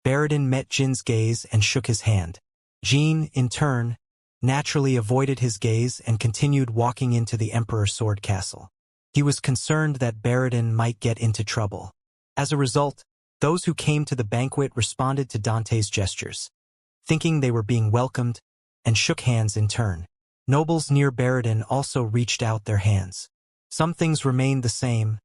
Baradin met Jin's gaze and shook his hand. Jean, in turn, naturally avoided his gaze and continued walking into the Emperor's Sword Castle. He was concerned that Baradin might get into trouble. As a result, those who came to the banquet responded to Dante's gestures, thinking they were being welcomed, and shook hands in turn. Nobles near Baradin also reached out their hands. Some things remained the same.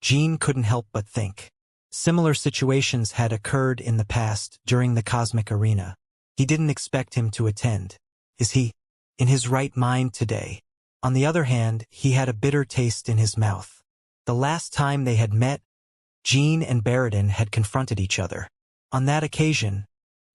Jean couldn't help but think. Similar situations had occurred in the past during the Cosmic Arena. He didn't expect him to attend. Is he in his right mind today? On the other hand, he had a bitter taste in his mouth. The last time they had met, Jean and Baradin had confronted each other. On that occasion,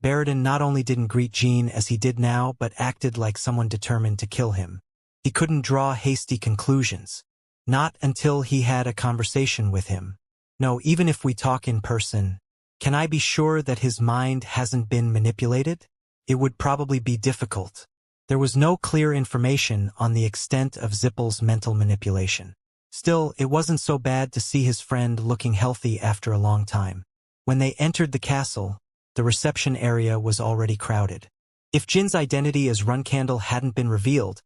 Baradin not only didn't greet Jean as he did now, but acted like someone determined to kill him. He couldn't draw hasty conclusions. Not until he had a conversation with him. No, even if we talk in person, can I be sure that his mind hasn't been manipulated? It would probably be difficult. There was no clear information on the extent of Zippel's mental manipulation. Still, it wasn't so bad to see his friend looking healthy after a long time. When they entered the castle, the reception area was already crowded. If Jin's identity as Runcandle hadn't been revealed,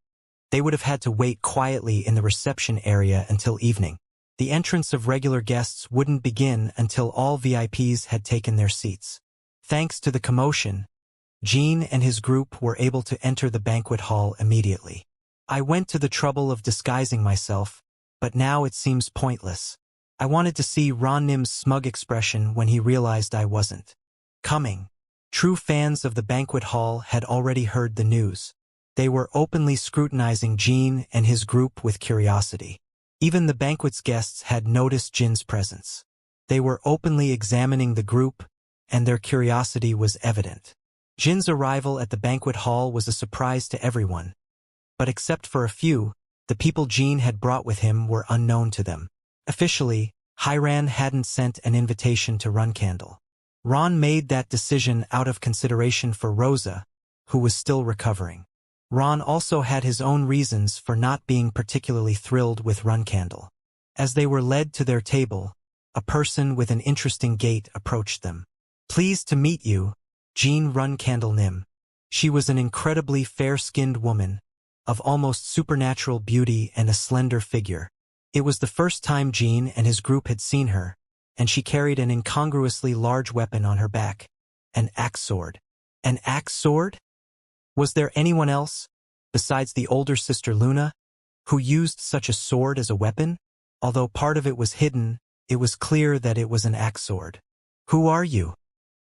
they would have had to wait quietly in the reception area until evening. The entrance of regular guests wouldn't begin until all VIPs had taken their seats. Thanks to the commotion, Jean and his group were able to enter the banquet hall immediately. I went to the trouble of disguising myself, but now it seems pointless. I wanted to see Ron Nim's smug expression when he realized I wasn't coming. True fans of the banquet hall had already heard the news. They were openly scrutinizing Jean and his group with curiosity. Even the banquet's guests had noticed Jin's presence. They were openly examining the group, and their curiosity was evident. Jin's arrival at the banquet hall was a surprise to everyone. But except for a few, the people Jean had brought with him were unknown to them. Officially, Hiran hadn't sent an invitation to Runcandle. Ron made that decision out of consideration for Rosa, who was still recovering. Ron also had his own reasons for not being particularly thrilled with Runcandle. As they were led to their table, a person with an interesting gait approached them. "Pleased to meet you, Jean Runcandle Nim." She was an incredibly fair-skinned woman, of almost supernatural beauty and a slender figure. It was the first time Jean and his group had seen her, and she carried an incongruously large weapon on her back, an axe sword. An axe sword? Was there anyone else, besides the older sister Luna, who used such a sword as a weapon? Although part of it was hidden, it was clear that it was an axe sword. "Who are you?"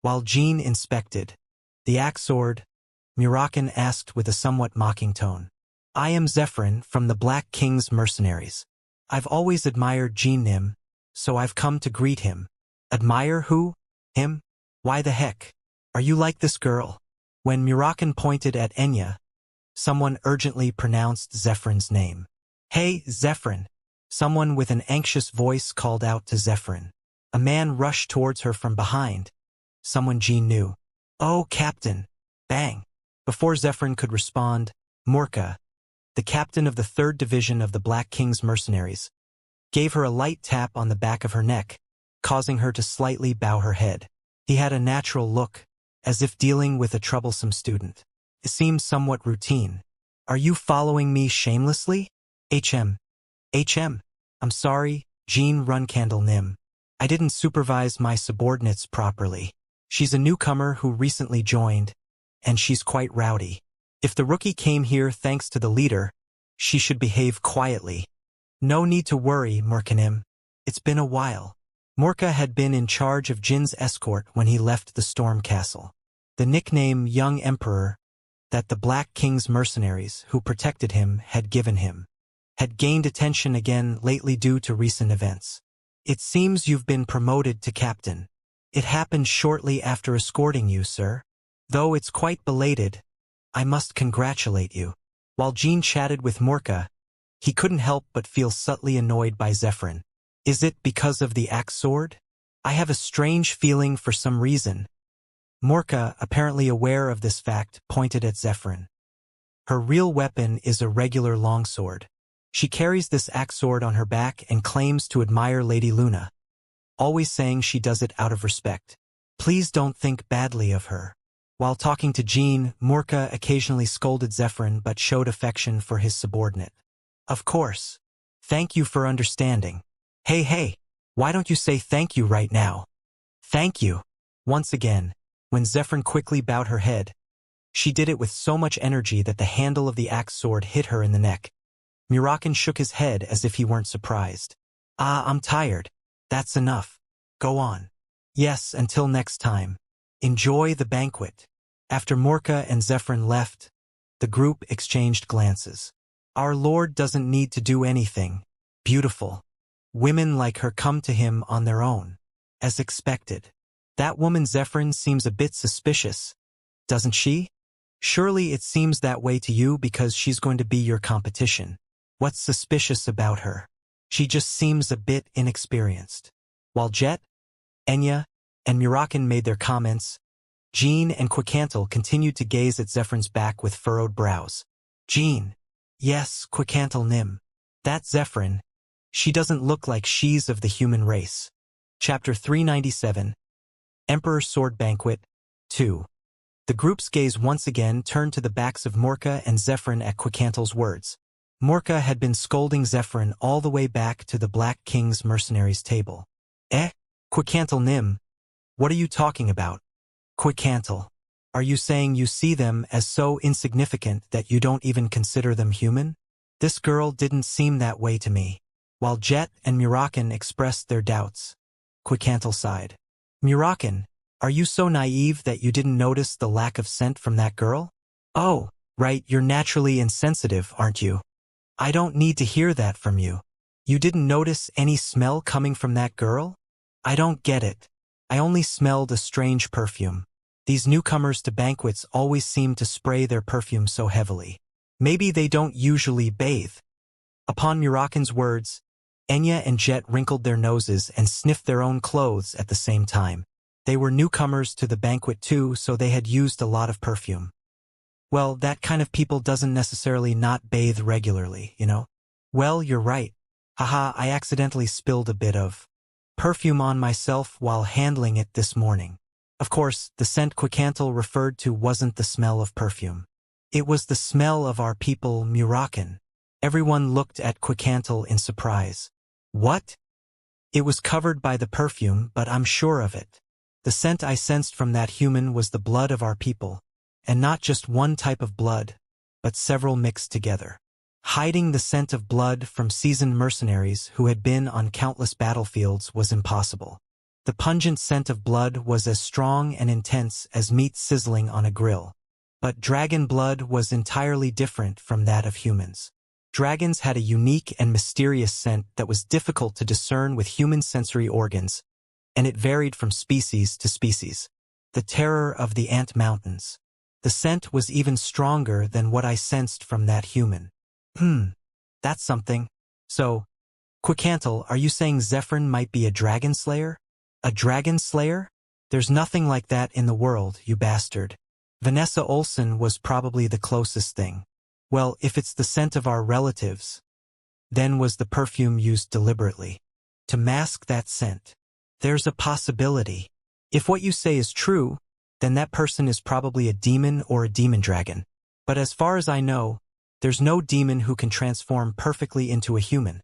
While Jean inspected the axe sword, Murakan asked with a somewhat mocking tone. "I am Zephyrin from the Black King's mercenaries. I've always admired Jean Nim, so I've come to greet him." "Admire who? Him? Why the heck? Are you like this girl?" When Murakan pointed at Enya, someone urgently pronounced Zephyrin's name. "Hey, Zephyrin!" Someone with an anxious voice called out to Zephyrin. A man rushed towards her from behind. Someone Jean knew. "Oh, Captain!" Bang! Before Zephyrin could respond, Murka, the captain of the 3rd Division of the Black King's mercenaries, gave her a light tap on the back of her neck, causing her to slightly bow her head. He had a natural look, as if dealing with a troublesome student. It seemed somewhat routine. "Are you following me shamelessly?" "HM. I'm sorry, Jean Runcandle Nim. I didn't supervise my subordinates properly. She's a newcomer who recently joined, and she's quite rowdy. If the rookie came here thanks to the leader, she should behave quietly." "No need to worry, Murkanim. It's been a while." Murka had been in charge of Jin's escort when he left the Storm Castle. The nickname Young Emperor that the Black King's mercenaries who protected him had given him had gained attention again lately due to recent events. "It seems you've been promoted to captain. It happened shortly after escorting you, sir. Though it's quite belated, I must congratulate you." While Jean chatted with Murka, he couldn't help but feel subtly annoyed by Zephyrin. "Is it because of the axe sword? I have a strange feeling for some reason Morka, apparently aware of this fact, pointed at Zephyrin. Her real weapon is a regular longsword. She carries this axe sword on her back and claims to admire Lady Luna, always saying she does it out of respect. Please don't think badly of her. While talking to Jean, Morka occasionally scolded Zephyrin but showed affection for his subordinate. Of course. Thank you for understanding. Hey, why don't you say thank you right now? Thank you. Once again, when Zephyrin quickly bowed her head, she did it with so much energy that the handle of the axe sword hit her in the neck. Murakin shook his head as if he weren't surprised. I'm tired. That's enough. Go on. Yes, until next time. Enjoy the banquet. After Morka and Zephyrin left, the group exchanged glances. Our Lord doesn't need to do anything. Beautiful. Women like her come to him on their own. As expected. That woman Zephyrin seems a bit suspicious, doesn't she? Surely it seems that way to you because she's going to be your competition. What's suspicious about her? She just seems a bit inexperienced. While Jet, Enya, and Murakin made their comments, Jean and Quicantle continued to gaze at Zephyrin's back with furrowed brows. Jean. Yes, Quicantle Nim. That Zephyrin. She doesn't look like she's of the human race. Chapter 397. Emperor's Sword Banquet 2. The group's gaze once again turned to the backs of Morka and Zephyrin at Quicantle's words. Morka had been scolding Zephyrin all the way back to the Black King's mercenaries' table. Quicantle Nim. What are you talking about? Quicantle. Are you saying you see them as so insignificant that you don't even consider them human? This girl didn't seem that way to me. While Jet and Murakin expressed their doubts, Quicantle sighed. Murakin, are you so naive that you didn't notice the lack of scent from that girl? Oh, right, you're naturally insensitive, aren't you? I don't need to hear that from you. You didn't notice any smell coming from that girl? I don't get it. I only smelled a strange perfume. These newcomers to banquets always seem to spray their perfume so heavily. Maybe they don't usually bathe. Upon Murakin's words, Enya and Jet wrinkled their noses and sniffed their own clothes at the same time. They were newcomers to the banquet too, so they had used a lot of perfume. Well, that kind of people doesn't necessarily not bathe regularly, you know? Well, you're right. Haha, I accidentally spilled a bit of perfume on myself while handling it this morning. Of course, the scent Quicantle referred to wasn't the smell of perfume. It was the smell of our people, Murakin. Everyone looked at Quicantle in surprise. What? It was covered by the perfume, but I'm sure of it. The scent I sensed from that human was the blood of our people, and not just one type of blood, but several mixed together. Hiding the scent of blood from seasoned mercenaries who had been on countless battlefields was impossible. The pungent scent of blood was as strong and intense as meat sizzling on a grill. But dragon blood was entirely different from that of humans. Dragons had a unique and mysterious scent that was difficult to discern with human sensory organs, and it varied from species to species. The terror of the Ant Mountains. The scent was even stronger than what I sensed from that human. That's something. So, Quicantle, are you saying Zephyrin might be a dragon slayer? A dragon slayer? There's nothing like that in the world, you bastard. Vanessa Olsen was probably the closest thing. Well, if it's the scent of our relatives, then was the perfume used deliberately to mask that scent? There's a possibility. If what you say is true, then that person is probably a demon or a demon dragon. But as far as I know, there's no demon who can transform perfectly into a human.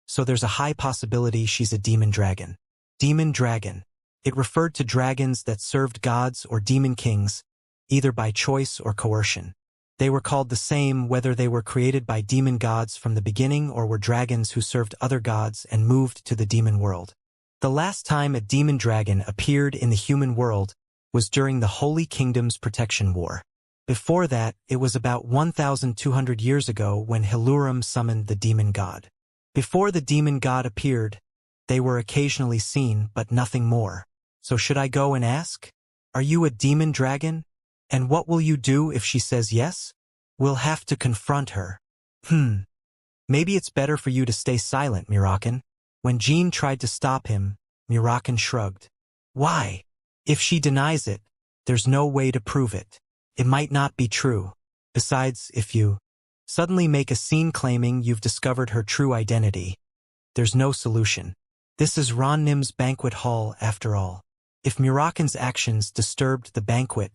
So there's a high possibility she's a demon dragon. Demon dragon. It referred to dragons that served gods or demon kings, either by choice or coercion. They were called the same whether they were created by demon gods from the beginning or were dragons who served other gods and moved to the demon world. The last time a demon dragon appeared in the human world was during the Holy Kingdom's Protection War. Before that, it was about 1,200 years ago when Hilurum summoned the demon god. Before the demon god appeared, they were occasionally seen, but nothing more. So should I go and ask? Are you a demon dragon? And what will you do if she says yes? We'll have to confront her. Maybe it's better for you to stay silent, Murakin. When Jean tried to stop him, Murakin shrugged. Why? If she denies it, There's no way to prove it. It might not be true. Besides, if you suddenly make a scene claiming you've discovered her true identity, there's no solution. This is Ron Nim's banquet hall after all. If Murakin's actions disturbed the banquet,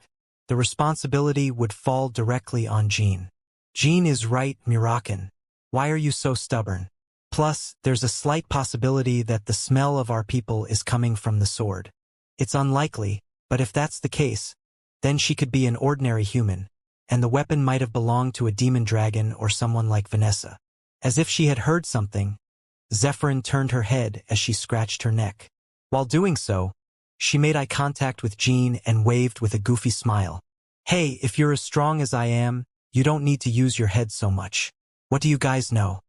the responsibility would fall directly on Jean. Jean is right, Murakin. Why are you so stubborn? Plus, there's a slight possibility that the smell of our people is coming from the sword. It's unlikely, but if that's the case, then she could be an ordinary human, and the weapon might have belonged to a demon dragon or someone like Vanessa. As if she had heard something, Zephyrin turned her head as she scratched her neck. While doing so, she made eye contact with Jean and waved with a goofy smile. Hey, if you're as strong as I am, you don't need to use your head so much. What do you guys know?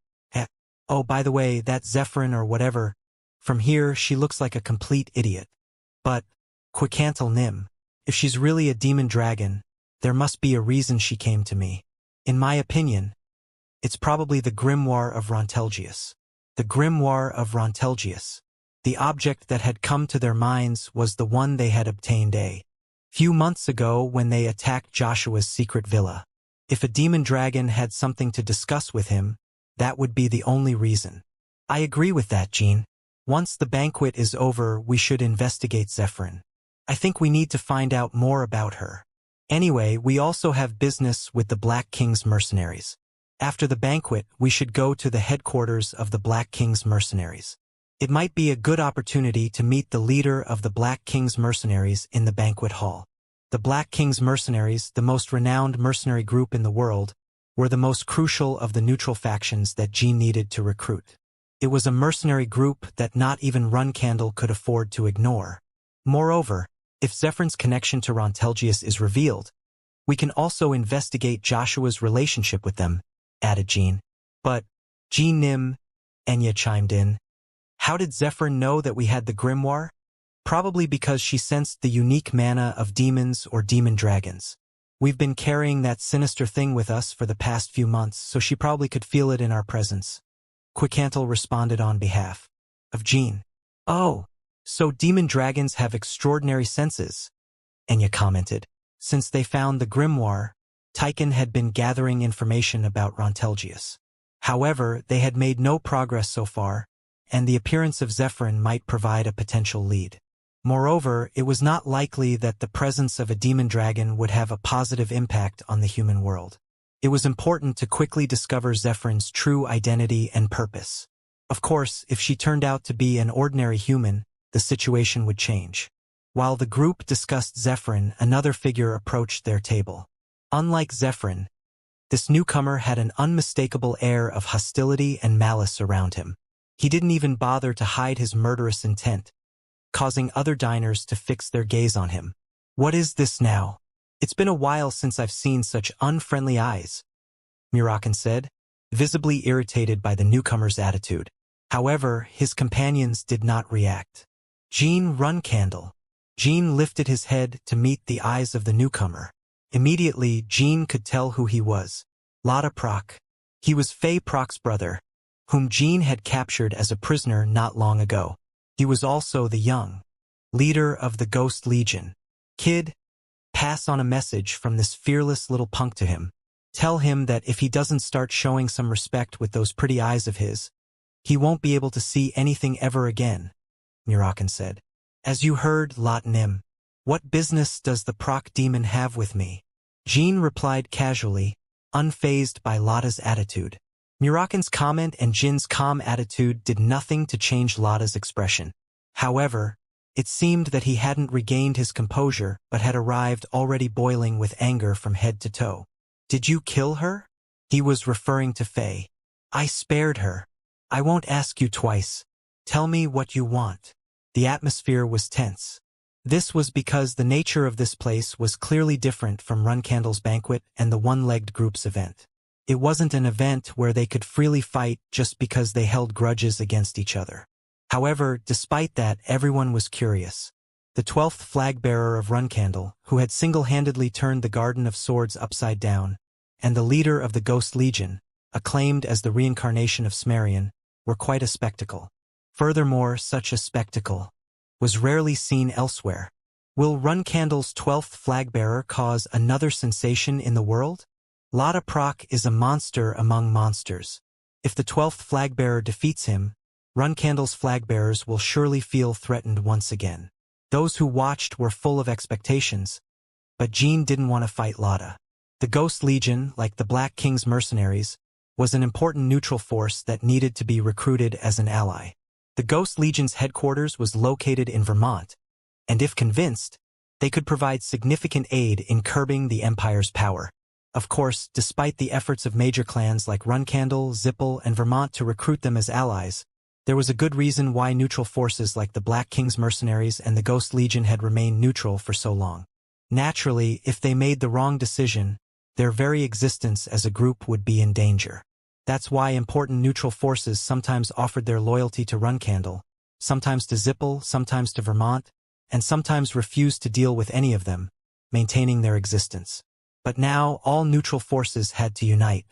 Oh, by the way, that Zephyrin or whatever, from here she looks like a complete idiot. But, Quicantal Nim, if she's really a demon dragon, there must be a reason she came to me. In my opinion, it's probably the Grimoire of Rontelgius. The Grimoire of Rontelgius. The object that had come to their minds was the one they had obtained a few months ago when they attacked Joshua's secret villa. If a demon dragon had something to discuss with him, that would be the only reason. I agree with that, Jean. Once the banquet is over, we should investigate Zephyrin. I think we need to find out more about her. Anyway, we also have business with the Black King's mercenaries. After the banquet, we should go to the headquarters of the Black King's mercenaries. It might be a good opportunity to meet the leader of the Black King's mercenaries in the banquet hall. The Black King's mercenaries, the most renowned mercenary group in the world, were the most crucial of the neutral factions that Jean needed to recruit. It was a mercenary group that not even Runcandle could afford to ignore. Moreover, if Zephyrin's connection to Rontelgius is revealed, we can also investigate Joshua's relationship with them, added Jean. But, Jean Nim, Enya chimed in. How did Zephyrin know that we had the grimoire? Probably because she sensed the unique mana of demons or demon dragons. We've been carrying that sinister thing with us for the past few months, so she probably could feel it in our presence. Quicantle responded on behalf of Jean. Oh, so demon dragons have extraordinary senses, Enya commented. Since they found the grimoire, Tychon had been gathering information about Rontelgius. However, they had made no progress so far, and the appearance of Zephyrin might provide a potential lead. Moreover, it was not likely that the presence of a demon dragon would have a positive impact on the human world. It was important to quickly discover Zephyrin's true identity and purpose. Of course, if she turned out to be an ordinary human, the situation would change. While the group discussed Zephyrin, another figure approached their table. Unlike Zephyrin, this newcomer had an unmistakable air of hostility and malice around him. He didn't even bother to hide his murderous intent, causing other diners to fix their gaze on him. What is this now? It's been a while since I've seen such unfriendly eyes, Murakin said, visibly irritated by the newcomer's attitude. However, his companions did not react. Jean Runcandle. Jean lifted his head to meet the eyes of the newcomer. Immediately, Jean could tell who he was. Lotta Proc. He was Faye Proc's brother, whom Jean had captured as a prisoner not long ago. He was also the young leader of the Ghost Legion. Kid, pass on a message from this fearless little punk to him. Tell him that if he doesn't start showing some respect with those pretty eyes of his, he won't be able to see anything ever again, Murakin said. As you heard, Lot Nim, what business does the Proc demon have with me? Jean replied casually, unfazed by Lotta's attitude. Murakin's comment and Jin's calm attitude did nothing to change Lotta's expression. However, it seemed that he hadn't regained his composure but had arrived already boiling with anger from head to toe. Did you kill her? He was referring to Faye. I spared her. I won't ask you twice. Tell me what you want. The atmosphere was tense. This was because the nature of this place was clearly different from Runcandle's banquet and the one-legged group's event. It wasn't an event where they could freely fight just because they held grudges against each other. However, despite that, everyone was curious. The 12th flag-bearer of Runcandle, who had single-handedly turned the Garden of Swords upside down, and the leader of the Ghost Legion, acclaimed as the reincarnation of Smarion, were quite a spectacle. Furthermore, such a spectacle was rarely seen elsewhere. Will Runkandle's 12th flag-bearer cause another sensation in the world? Lotta Proc is a monster among monsters. If the 12th flag-bearer defeats him, Runkandle's flag-bearers will surely feel threatened once again. Those who watched were full of expectations, but Jean didn't want to fight Lotta. The Ghost Legion, like the Black King's mercenaries, was an important neutral force that needed to be recruited as an ally. The Ghost Legion's headquarters was located in Vermont, and if convinced, they could provide significant aid in curbing the Empire's power. Of course, despite the efforts of major clans like Runkandle, Zipple, and Vermont to recruit them as allies, there was a good reason why neutral forces like the Black King's mercenaries and the Ghost Legion had remained neutral for so long. Naturally, if they made the wrong decision, their very existence as a group would be in danger. That's why important neutral forces sometimes offered their loyalty to Runkandle, sometimes to Zipple, sometimes to Vermont, and sometimes refused to deal with any of them, maintaining their existence. But now all neutral forces had to unite.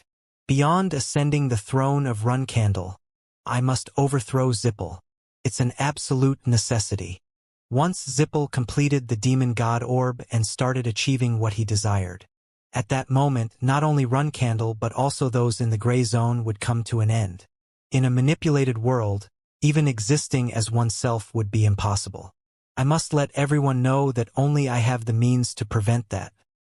Beyond ascending the throne of Runkandle, I must overthrow Zipple. It's an absolute necessity. Once Zipple completed the Demon God Orb and started achieving what he desired, at that moment not only Runkandle but also those in the Gray Zone would come to an end. In a manipulated world, even existing as oneself would be impossible. I must let everyone know that only I have the means to prevent that.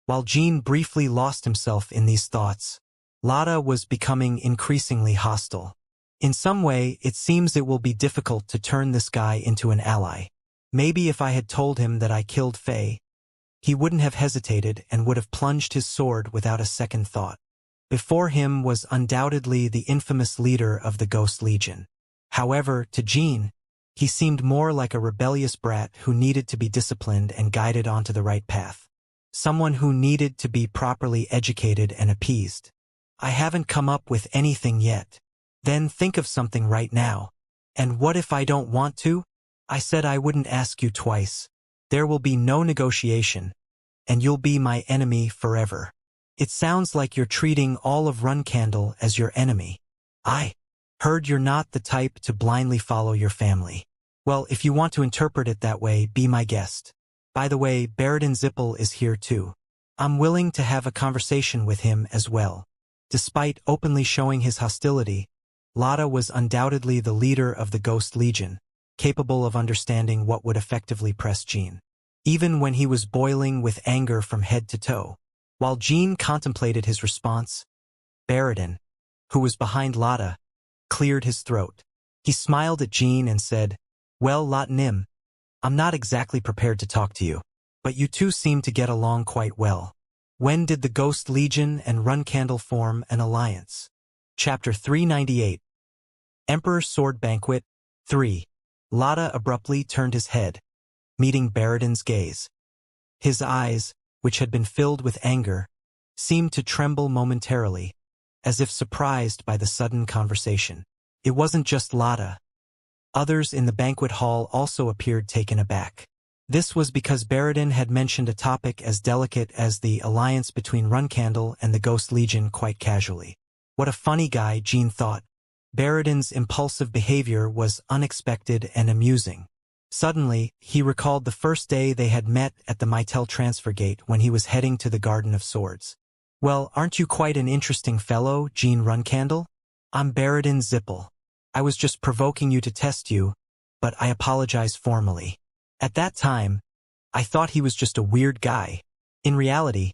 While Jean briefly lost himself in these thoughts, Lotta was becoming increasingly hostile. In some way, it seems it will be difficult to turn this guy into an ally. Maybe if I had told him that I killed Faye, he wouldn't have hesitated and would have plunged his sword without a second thought. Before him was undoubtedly the infamous leader of the Ghost Legion. However, to Jean, he seemed more like a rebellious brat who needed to be disciplined and guided onto the right path. Someone who needed to be properly educated and appeased. I haven't come up with anything yet. Then think of something right now. And what if I don't want to? I said I wouldn't ask you twice. There will be no negotiation, and you'll be my enemy forever. It sounds like you're treating all of Runkandle as your enemy. I heard you're not the type to blindly follow your family. Well, if you want to interpret it that way, be my guest. By the way, Baradin Zipple is here too. I'm willing to have a conversation with him as well. Despite openly showing his hostility, Lotta was undoubtedly the leader of the Ghost Legion, capable of understanding what would effectively press Jean, even when he was boiling with anger from head to toe. While Jean contemplated his response, Baradin, who was behind Lotta, cleared his throat. He smiled at Jean and said, "Well, Lot Nim, I'm not exactly prepared to talk to you, but you two seem to get along quite well. When did the Ghost Legion and Runkandle form an alliance?" Chapter 398. Emperor's Sword Banquet 3. Lotta abruptly turned his head, meeting Baradin's gaze. His eyes, which had been filled with anger, seemed to tremble momentarily, as if surprised by the sudden conversation. It wasn't just Lotta. Others in the banquet hall also appeared taken aback. This was because Baradin had mentioned a topic as delicate as the alliance between Runkandle and the Ghost Legion quite casually. What a funny guy, Jean thought. Baradin's impulsive behavior was unexpected and amusing. Suddenly, he recalled the first day they had met at the Mytel transfer gate when he was heading to the Garden of Swords. "Well, aren't you quite an interesting fellow, Jean Runkandle? I'm Baradin Zipple. I was just provoking you to test you, but I apologize formally. At that time, I thought he was just a weird guy." In reality,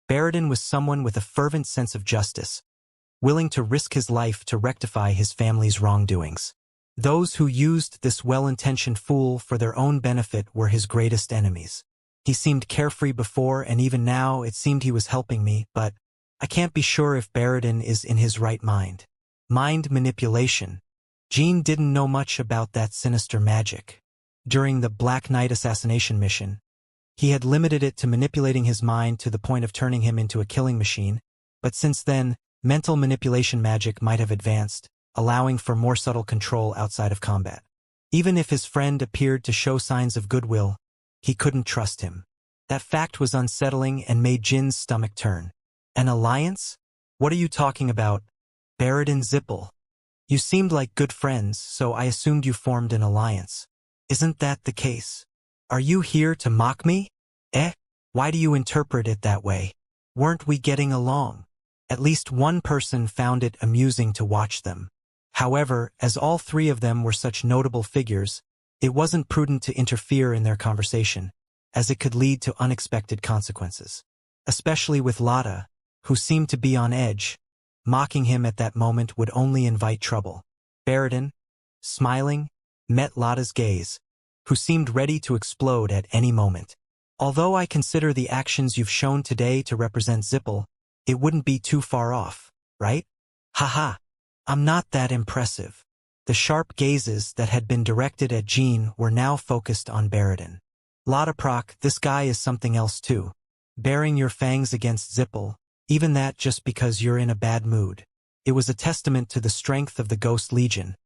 Baradin was someone with a fervent sense of justice, willing to risk his life to rectify his family's wrongdoings. Those who used this well-intentioned fool for their own benefit were his greatest enemies. He seemed carefree before, and even now it seemed he was helping me, but I can't be sure if Baradin is in his right mind. Mind manipulation. Jean didn't know much about that sinister magic. During the Black Knight assassination mission, he had limited it to manipulating his mind to the point of turning him into a killing machine, but since then, mental manipulation magic might have advanced, allowing for more subtle control outside of combat. Even if his friend appeared to show signs of goodwill, he couldn't trust him. That fact was unsettling and made Jin's stomach turn. An alliance? What are you talking about? Baradin Zipple. You seemed like good friends, so I assumed you formed an alliance. Isn't that the case? Are you here to mock me? Eh? Why do you interpret it that way? Weren't we getting along? At least one person found it amusing to watch them. However, as all three of them were such notable figures, it wasn't prudent to interfere in their conversation, as it could lead to unexpected consequences. Especially with Lotta, who seemed to be on edge. Mocking him at that moment would only invite trouble. Baradin, smiling, met Lotta's gaze, who seemed ready to explode at any moment. Although I consider the actions you've shown today to represent Zippel, it wouldn't be too far off, right? Haha, I'm not that impressive. The sharp gazes that had been directed at Jean were now focused on Baradin. Lotta Proc, this guy is something else too. Baring your fangs against Zippel, even that just because you're in a bad mood. It was a testament to the strength of the Ghost Legion.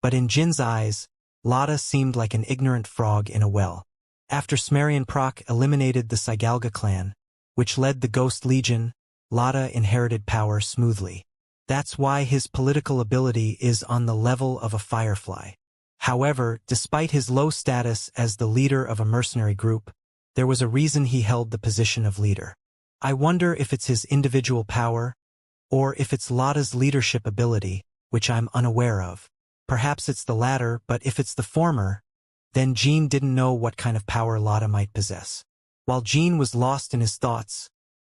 But in Jin's eyes, Lotta seemed like an ignorant frog in a well. After Smarian Proc eliminated the Sigalga clan, which led the Ghost Legion, Lotta inherited power smoothly. That's why his political ability is on the level of a firefly. However, despite his low status as the leader of a mercenary group, there was a reason he held the position of leader. I wonder if it's his individual power, or if it's Lotta's leadership ability, which I'm unaware of. Perhaps it's the latter, but if it's the former, then Jean didn't know what kind of power Lotta might possess. While Jean was lost in his thoughts,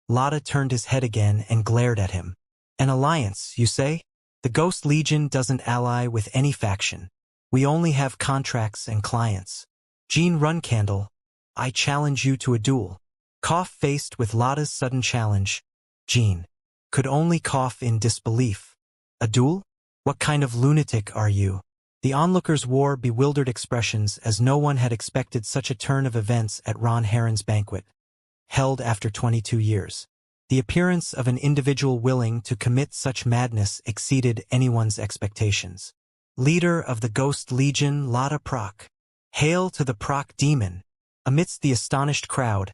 Lotta turned his head again and glared at him. An alliance, you say? The Ghost Legion doesn't ally with any faction. We only have contracts and clients. Jean Runcandle, I challenge you to a duel. Faced with Lotta's sudden challenge, Jean could only cough in disbelief. A duel? What kind of lunatic are you? The onlookers wore bewildered expressions as no one had expected such a turn of events at Ron Heron's banquet, held after 22 years. The appearance of an individual willing to commit such madness exceeded anyone's expectations. Leader of the Ghost Legion, Lotta Proc. Hail to the Proc Demon! Amidst the astonished crowd,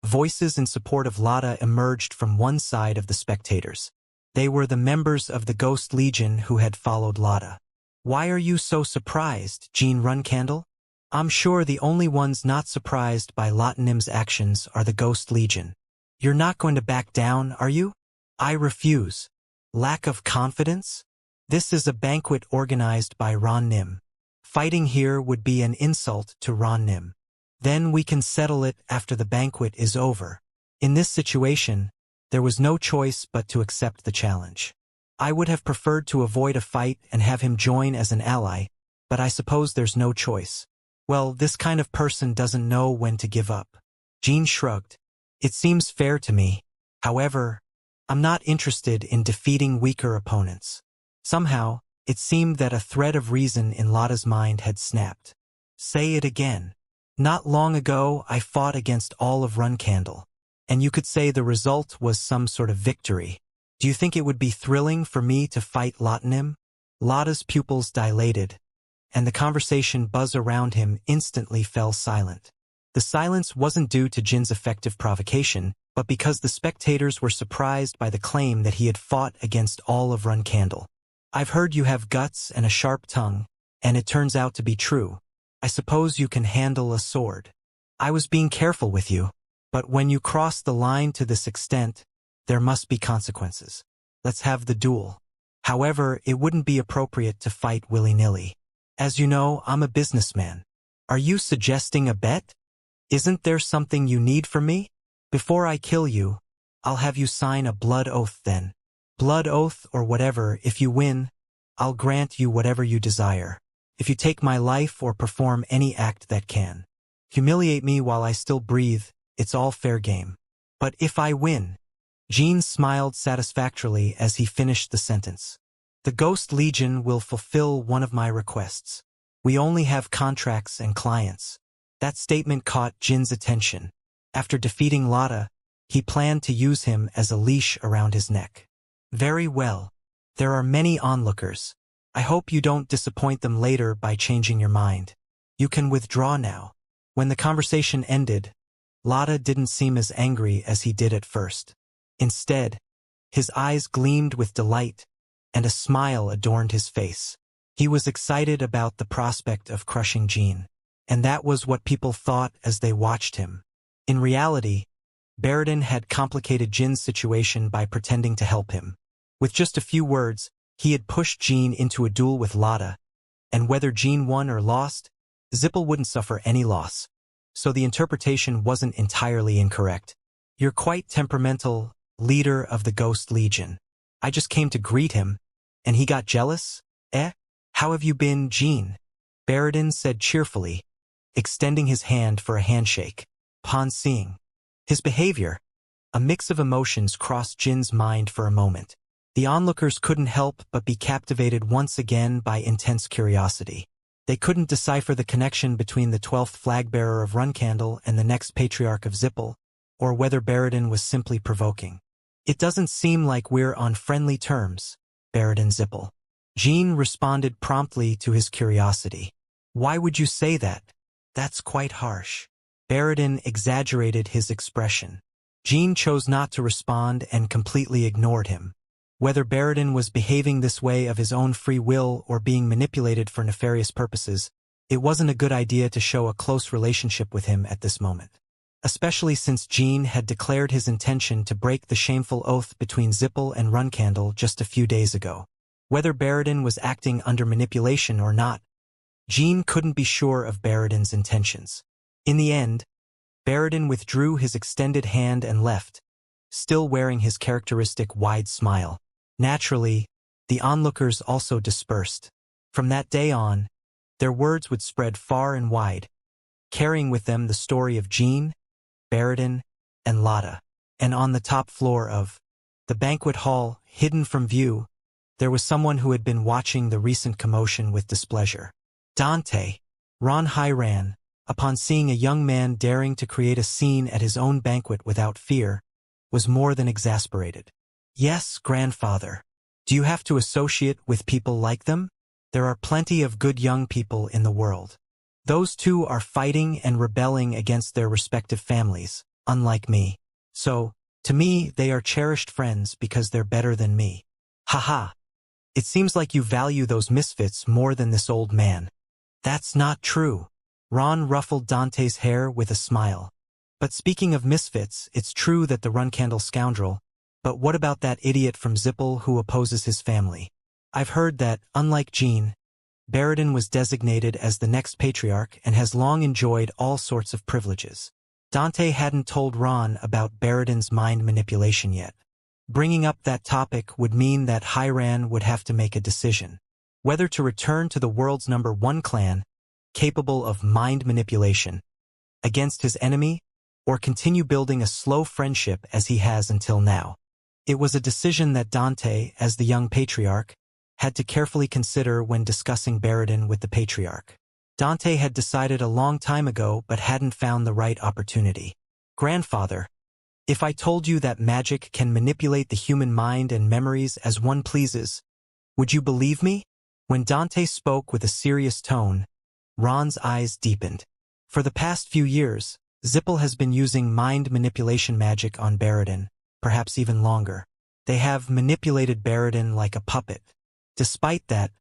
voices in support of Lotta emerged from one side of the spectators. They were the members of the Ghost Legion who had followed Lotta. Why are you so surprised, Jean Runcandle? I'm sure the only ones not surprised by Lotanim's actions are the Ghost Legion. You're not going to back down, are you? I refuse. Lack of confidence? This is a banquet organized by Ron Nim. Fighting here would be an insult to Ron Nim. Then we can settle it after the banquet is over. In this situation, there was no choice but to accept the challenge. I would have preferred to avoid a fight and have him join as an ally, but I suppose there's no choice. Well, this kind of person doesn't know when to give up. Jean shrugged. It seems fair to me. However, I'm not interested in defeating weaker opponents. Somehow, it seemed that a thread of reason in Lotta's mind had snapped. Say it again. Not long ago, I fought against all of Runcandle, and you could say the result was some sort of victory. Do you think it would be thrilling for me to fight Lotanim? Lotta's pupils dilated, and the conversation buzz around him instantly fell silent. The silence wasn't due to Jin's effective provocation, but because the spectators were surprised by the claim that he had fought against all of Runcandle. I've heard you have guts and a sharp tongue, and it turns out to be true. I suppose you can handle a sword. I was being careful with you, but when you cross the line to this extent, there must be consequences. Let's have the duel. However, it wouldn't be appropriate to fight willy-nilly. As you know, I'm a businessman. Are you suggesting a bet? Isn't there something you need from me? Before I kill you, I'll have you sign a blood oath then. Blood oath or whatever, if you win, I'll grant you whatever you desire. If you take my life or perform any act that can humiliate me while I still breathe, it's all fair game. But if I win, Jean smiled satisfactorily as he finished the sentence. The Ghost Legion will fulfill one of my requests. We only have contracts and clients. That statement caught Jin's attention. After defeating Lotta, he planned to use him as a leash around his neck. Very well. There are many onlookers. I hope you don't disappoint them later by changing your mind. You can withdraw now. When the conversation ended, Lotta didn't seem as angry as he did at first. Instead, his eyes gleamed with delight, and a smile adorned his face. He was excited about the prospect of crushing Jean. and that was what people thought as they watched him. In reality, Baradin had complicated Jin's situation by pretending to help him. With just a few words, he had pushed Jin into a duel with Lada, and whether Jin won or lost, Zippel wouldn't suffer any loss. So the interpretation wasn't entirely incorrect. You're quite temperamental, leader of the Ghost Legion. I just came to greet him, and he got jealous? How have you been, Jin? Baradin said cheerfully, extending his hand for a handshake. Upon seeing his behavior, a mix of emotions crossed Jin's mind for a moment. The onlookers couldn't help but be captivated once again by intense curiosity. They couldn't decipher the connection between the 12th flag-bearer of Runcandle and the next patriarch of Zippel, or whether Baradin was simply provoking. It doesn't seem like we're on friendly terms, Baradin Zippel. Jin responded promptly to his curiosity. Why would you say that? That's quite harsh. Baradin exaggerated his expression. Jin chose not to respond and completely ignored him. Whether Baradin was behaving this way of his own free will or being manipulated for nefarious purposes, it wasn't a good idea to show a close relationship with him at this moment. Especially since Jin had declared his intention to break the shameful oath between Zippel and Runcandle just a few days ago. Whether Baradin was acting under manipulation or not, Jin couldn't be sure of Baradin's intentions. In the end, Baradin withdrew his extended hand and left, still wearing his characteristic wide smile. Naturally, the onlookers also dispersed. From that day on, their words would spread far and wide, carrying with them the story of Jin, Baradin, and Lada. And on the top floor of the banquet hall, hidden from view, there was someone who had been watching the recent commotion with displeasure. Dante. Ron Hiran, upon seeing a young man daring to create a scene at his own banquet without fear, was more than exasperated. Yes, grandfather. Do you have to associate with people like them? There are plenty of good young people in the world. Those two are fighting and rebelling against their respective families, unlike me. So, to me, they are cherished friends because they're better than me. Haha. It seems like you value those misfits more than this old man. That's not true. Ron ruffled Dante's hair with a smile. But speaking of misfits, it's true that the Runcandle scoundrel, but what about that idiot from Zippel who opposes his family? I've heard that, unlike Jin, Baradin was designated as the next patriarch and has long enjoyed all sorts of privileges. Dante hadn't told Ron about Baradin's mind manipulation yet. Bringing up that topic would mean that Hiran would have to make a decision. Whether to return to the world's #1 clan, capable of mind manipulation, against his enemy, or continue building a slow friendship as he has until now. It was a decision that Dante, as the young patriarch, had to carefully consider when discussing Baradin with the patriarch. Dante had decided a long time ago but hadn't found the right opportunity. Grandfather, if I told you that magic can manipulate the human mind and memories as one pleases, would you believe me? When Dante spoke with a serious tone, Ron's eyes deepened. For the past few years, Zippel has been using mind manipulation magic on Baradin, perhaps even longer. They have manipulated Baradin like a puppet. Despite that,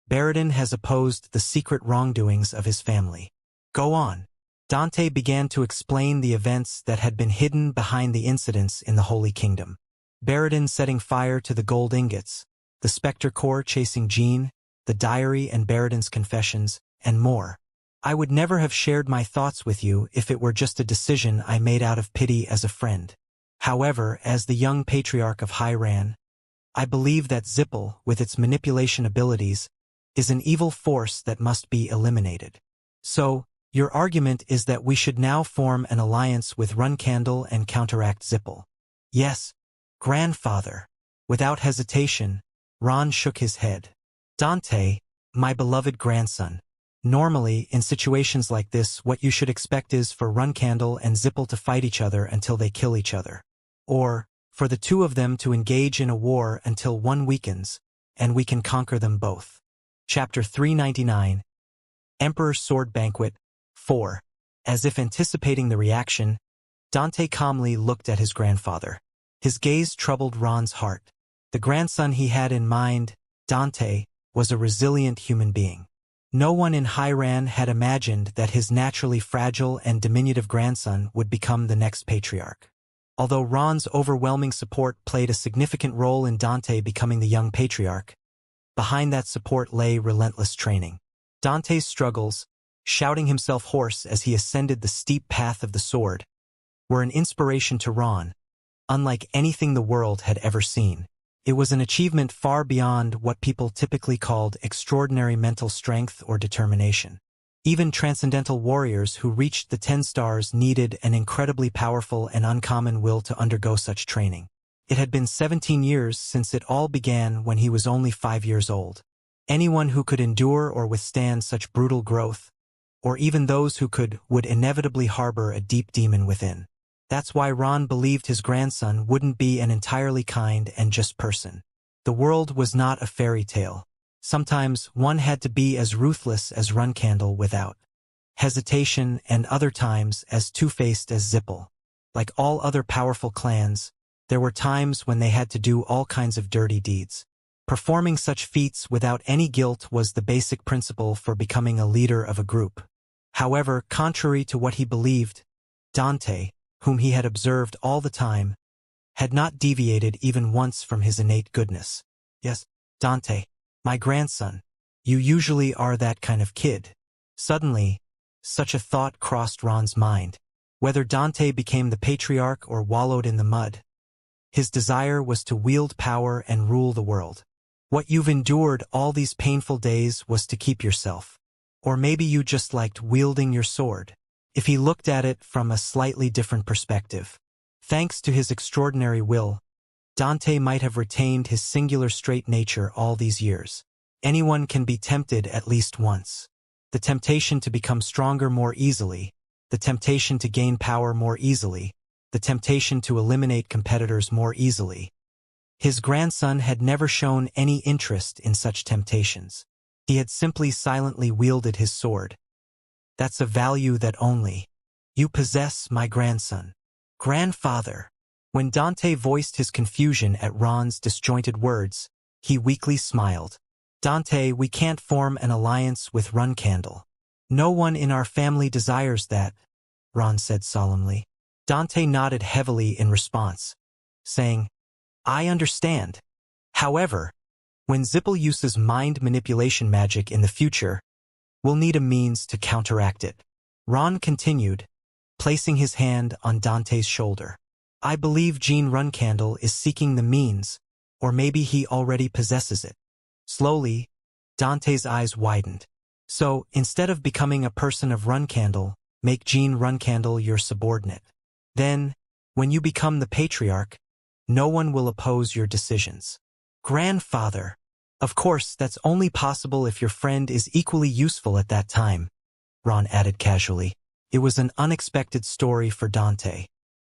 Baradin has opposed the secret wrongdoings of his family. Go on. Dante began to explain the events that had been hidden behind the incidents in the Holy Kingdom. Baradin setting fire to the gold ingots, the Spectre Corps chasing Jin, the diary and Baradin's confessions, and more. I would never have shared my thoughts with you if it were just a decision I made out of pity as a friend. However, as the young patriarch of Hiran, I believe that Zippel, with its manipulation abilities, is an evil force that must be eliminated. So, your argument is that we should now form an alliance with Runcandle and counteract Zippel. Yes, grandfather. Without hesitation, Ron shook his head. Dante, my beloved grandson. Normally, in situations like this, what you should expect is for Runcandle and Zippel to fight each other until they kill each other. Or, for the two of them to engage in a war until one weakens, and we can conquer them both. Chapter 399. Emperor's Sword Banquet 4. As if anticipating the reaction, Dante calmly looked at his grandfather. His gaze troubled Ron's heart. The grandson he had in mind, Dante, was a resilient human being. No one in Hiran had imagined that his naturally fragile and diminutive grandson would become the next patriarch. Although Ron's overwhelming support played a significant role in Dante becoming the young patriarch, behind that support lay relentless training. Dante's struggles, shouting himself hoarse as he ascended the steep path of the sword, were an inspiration to Ron, unlike anything the world had ever seen. It was an achievement far beyond what people typically called extraordinary mental strength or determination. Even transcendental warriors who reached the 10 stars needed an incredibly powerful and uncommon will to undergo such training. It had been 17 years since it all began when he was only 5 years old. Anyone who could endure or withstand such brutal growth, or even those who could, would inevitably harbor a deep demon within. That's why Ron believed his grandson wouldn't be an entirely kind and just person. The world was not a fairy tale. Sometimes one had to be as ruthless as Runcandle without hesitation, and other times as two-faced as Zipple. Like all other powerful clans, there were times when they had to do all kinds of dirty deeds. Performing such feats without any guilt was the basic principle for becoming a leader of a group. However, contrary to what he believed, Dante, whom he had observed all the time, had not deviated even once from his innate goodness. Yes, Dante, my grandson, you usually are that kind of kid. Suddenly, such a thought crossed Ron's mind. Whether Dante became the patriarch or wallowed in the mud, his desire was to wield power and rule the world. What you've endured all these painful days was to keep yourself. Or maybe you just liked wielding your sword. If he looked at it from a slightly different perspective. Thanks to his extraordinary will, Dante might have retained his singular straight nature all these years. Anyone can be tempted at least once. The temptation to become stronger more easily, the temptation to gain power more easily, the temptation to eliminate competitors more easily. His grandson had never shown any interest in such temptations. He had simply silently wielded his sword. That's a value that only you possess, my grandson. Grandfather. When Dante voiced his confusion at Ron's disjointed words, he weakly smiled. Dante, we can't form an alliance with Runcandle. No one in our family desires that, Ron said solemnly. Dante nodded heavily in response, saying, I understand. However, when Zipple uses mind manipulation magic in the future, we'll need a means to counteract it. Ron continued, placing his hand on Dante's shoulder. I believe Jean Runcandle is seeking the means, or maybe he already possesses it. Slowly, Dante's eyes widened. So, instead of becoming a person of Runcandle, make Jean Runcandle your subordinate. Then, when you become the patriarch, no one will oppose your decisions. Grandfather. Of course, that's only possible if your friend is equally useful at that time, Ron added casually. It was an unexpected story for Dante.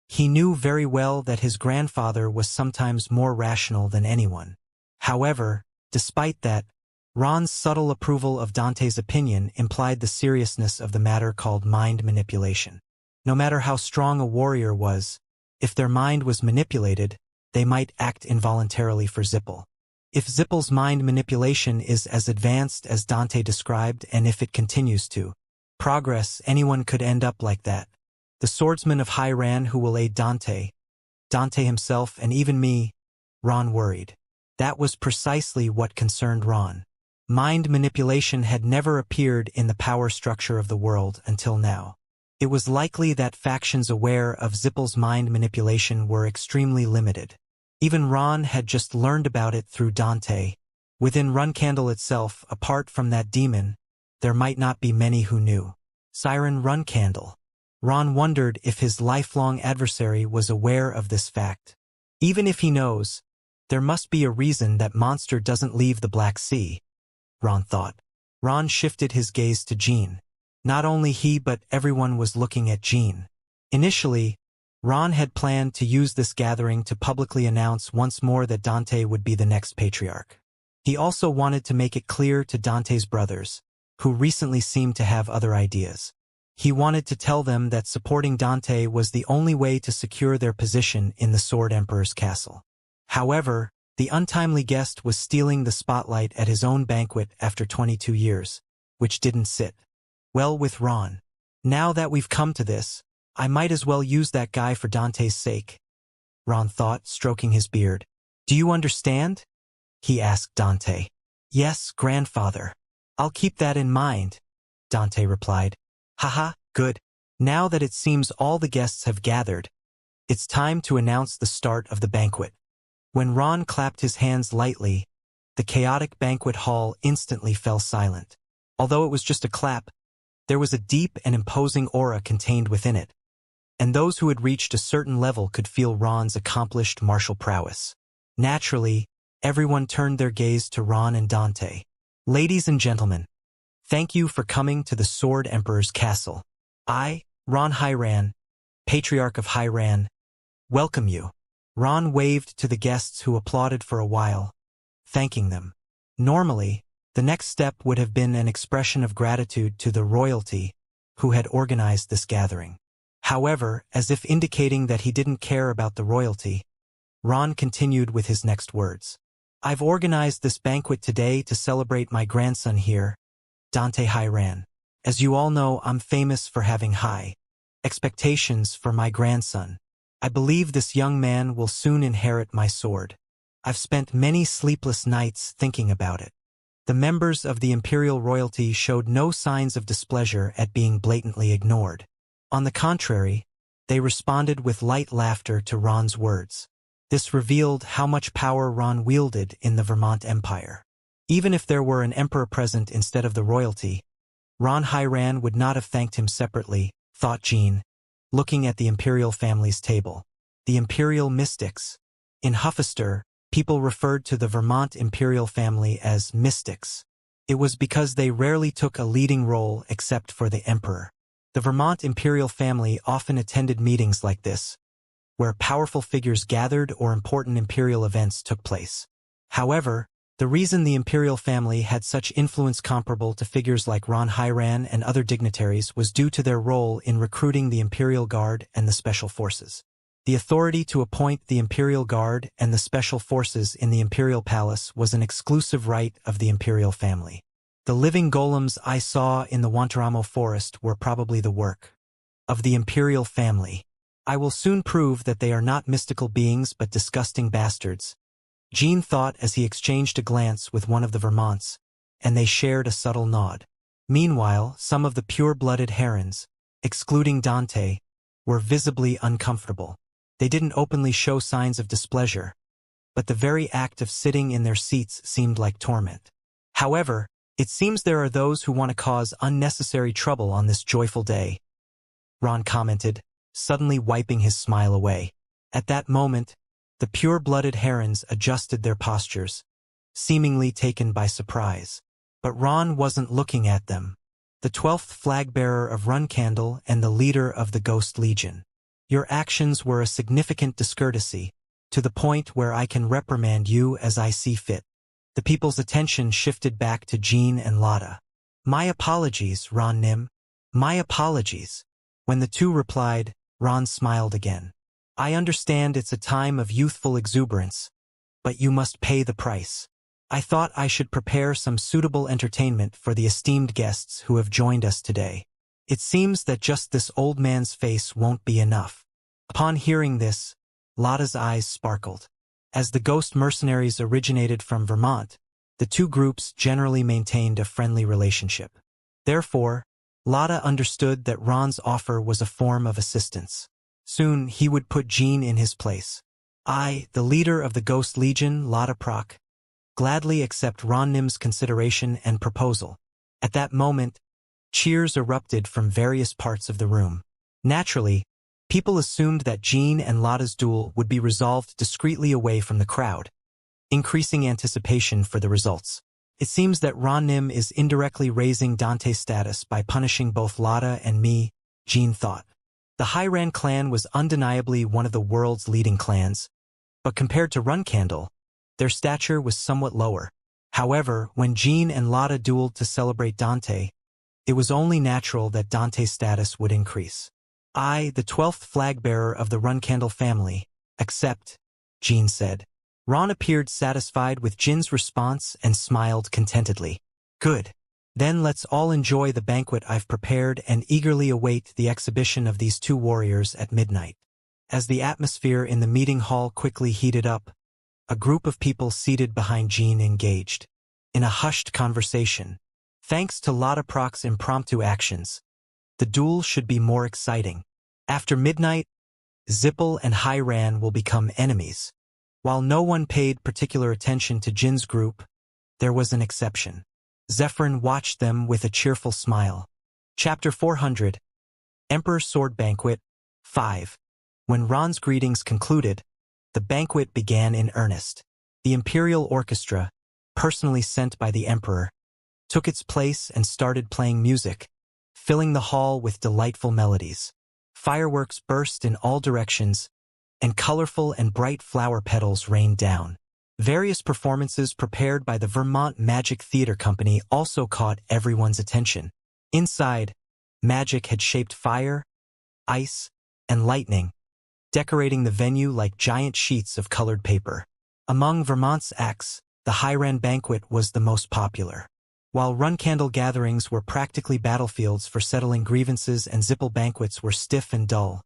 He knew very well that his grandfather was sometimes more rational than anyone. However, despite that, Ron's subtle approval of Dante's opinion implied the seriousness of the matter called mind manipulation. No matter how strong a warrior was, if their mind was manipulated, they might act involuntarily for Zipple. If Zipple's mind manipulation is as advanced as Dante described, and if it continues to progress, anyone could end up like that. The swordsman of Hiran who will aid Dante himself, and even me, Ron worried. That was precisely what concerned Ron. Mind manipulation had never appeared in the power structure of the world until now. It was likely that factions aware of Zipple's mind manipulation were extremely limited. Even Ron had just learned about it through Dante. Within Runcandle itself, apart from that demon, there might not be many who knew. Siren Runcandle. Ron wondered if his lifelong adversary was aware of this fact. Even if he knows, there must be a reason that monster doesn't leave the Black Sea, Ron thought. Ron shifted his gaze to Jean. Not only he but everyone was looking at Jean. Initially, Ron had planned to use this gathering to publicly announce once more that Dante would be the next patriarch. He also wanted to make it clear to Dante's brothers, who recently seemed to have other ideas. He wanted to tell them that supporting Dante was the only way to secure their position in the Sword Emperor's castle. However, the untimely guest was stealing the spotlight at his own banquet after 22 years. which didn't sit well with Ron. Now that we've come to this, I might as well use that guy for Dante's sake, Ron thought, stroking his beard. Do you understand? He asked Dante. Yes, grandfather. I'll keep that in mind, Dante replied. Haha, good. Now that it seems all the guests have gathered, it's time to announce the start of the banquet. When Ron clapped his hands lightly, the chaotic banquet hall instantly fell silent. Although it was just a clap, there was a deep and imposing aura contained within it, and those who had reached a certain level could feel Ron's accomplished martial prowess. Naturally, everyone turned their gaze to Ron and Dante. Ladies and gentlemen, thank you for coming to the Sword Emperor's castle. I, Ron Hyran, Patriarch of Hyran, welcome you. Ron waved to the guests who applauded for a while, thanking them. Normally, the next step would have been an expression of gratitude to the royalty who had organized this gathering. However, as if indicating that he didn't care about the royalty, Ron continued with his next words. I've organized this banquet today to celebrate my grandson here, Dante Hyran. As you all know, I'm famous for having high expectations for my grandson. I believe this young man will soon inherit my sword. I've spent many sleepless nights thinking about it. The members of the imperial royalty showed no signs of displeasure at being blatantly ignored. On the contrary, they responded with light laughter to Ron's words. This revealed how much power Ron wielded in the Vermont Empire. Even if there were an emperor present instead of the royalty, Ron Hyran would not have thanked him separately, thought Jean, looking at the imperial family's table. The imperial mystics. In Huffaster, people referred to the Vermont imperial family as mystics. It was because they rarely took a leading role except for the emperor. The Vermont imperial family often attended meetings like this, where powerful figures gathered or important imperial events took place. However, the reason the imperial family had such influence comparable to figures like Ron Hyran and other dignitaries was due to their role in recruiting the Imperial Guard and the Special Forces. The authority to appoint the Imperial Guard and the Special Forces in the Imperial Palace was an exclusive right of the imperial family. The living golems I saw in the Wantaramo forest were probably the work of the imperial family. I will soon prove that they are not mystical beings but disgusting bastards, Jean thought as he exchanged a glance with one of the Vermonts, and they shared a subtle nod. Meanwhile, some of the pure-blooded Herons, excluding Dante, were visibly uncomfortable. They didn't openly show signs of displeasure, but the very act of sitting in their seats seemed like torment. However, it seems there are those who want to cause unnecessary trouble on this joyful day, Ron commented, suddenly wiping his smile away. At that moment, the pure-blooded Herons adjusted their postures, seemingly taken by surprise. But Ron wasn't looking at them. The 12th flag-bearer of Runcandle and the leader of the Ghost Legion. Your actions were a significant discourtesy, to the point where I can reprimand you as I see fit. The people's attention shifted back to Jean and Lotta. My apologies, Ron Nim. My apologies. When the two replied, Ron smiled again. I understand it's a time of youthful exuberance, but you must pay the price. I thought I should prepare some suitable entertainment for the esteemed guests who have joined us today. It seems that just this old man's face won't be enough. Upon hearing this, Lotta's eyes sparkled. As the ghost mercenaries originated from Vermont, the two groups generally maintained a friendly relationship. Therefore, Lotta understood that Ron's offer was a form of assistance. Soon he would put Jean in his place. I, the leader of the Ghost Legion, Lotta Proc, gladly accept Ron Nim's consideration and proposal. At that moment, cheers erupted from various parts of the room. Naturally, people assumed that Jean and Lotta's duel would be resolved discreetly away from the crowd, increasing anticipation for the results. It seems that Ron Nim is indirectly raising Dante's status by punishing both Lotta and me, Jean thought. The Hyran clan was undeniably one of the world's leading clans, but compared to Runcandle, their stature was somewhat lower. However, when Jean and Lotta dueled to celebrate Dante, it was only natural that Dante's status would increase. I, the 12th flag-bearer of the Runcandle family, accept, Jean said. Ron appeared satisfied with Jin's response and smiled contentedly. Good. Then let's all enjoy the banquet I've prepared and eagerly await the exhibition of these two warriors at midnight. As the atmosphere in the meeting hall quickly heated up, a group of people seated behind Jean engaged in a hushed conversation. Thanks to Lotta Proc's impromptu actions, the duel should be more exciting. After midnight, Zippel and Hyran will become enemies. While no one paid particular attention to Jin's group, there was an exception. Zephyrin watched them with a cheerful smile. Chapter 400 Emperor's Sword Banquet 5 When Ron's greetings concluded, the banquet began in earnest. The Imperial Orchestra, personally sent by the Emperor, took its place and started playing music, filling the hall with delightful melodies. Fireworks burst in all directions, and colorful and bright flower petals rained down. Various performances prepared by the Vermont Magic Theater Company also caught everyone's attention. Inside, magic had shaped fire, ice, and lightning, decorating the venue like giant sheets of colored paper. Among Vermont's acts, the Hyran banquet was the most popular. While Runcandle gatherings were practically battlefields for settling grievances and Zippel banquets were stiff and dull,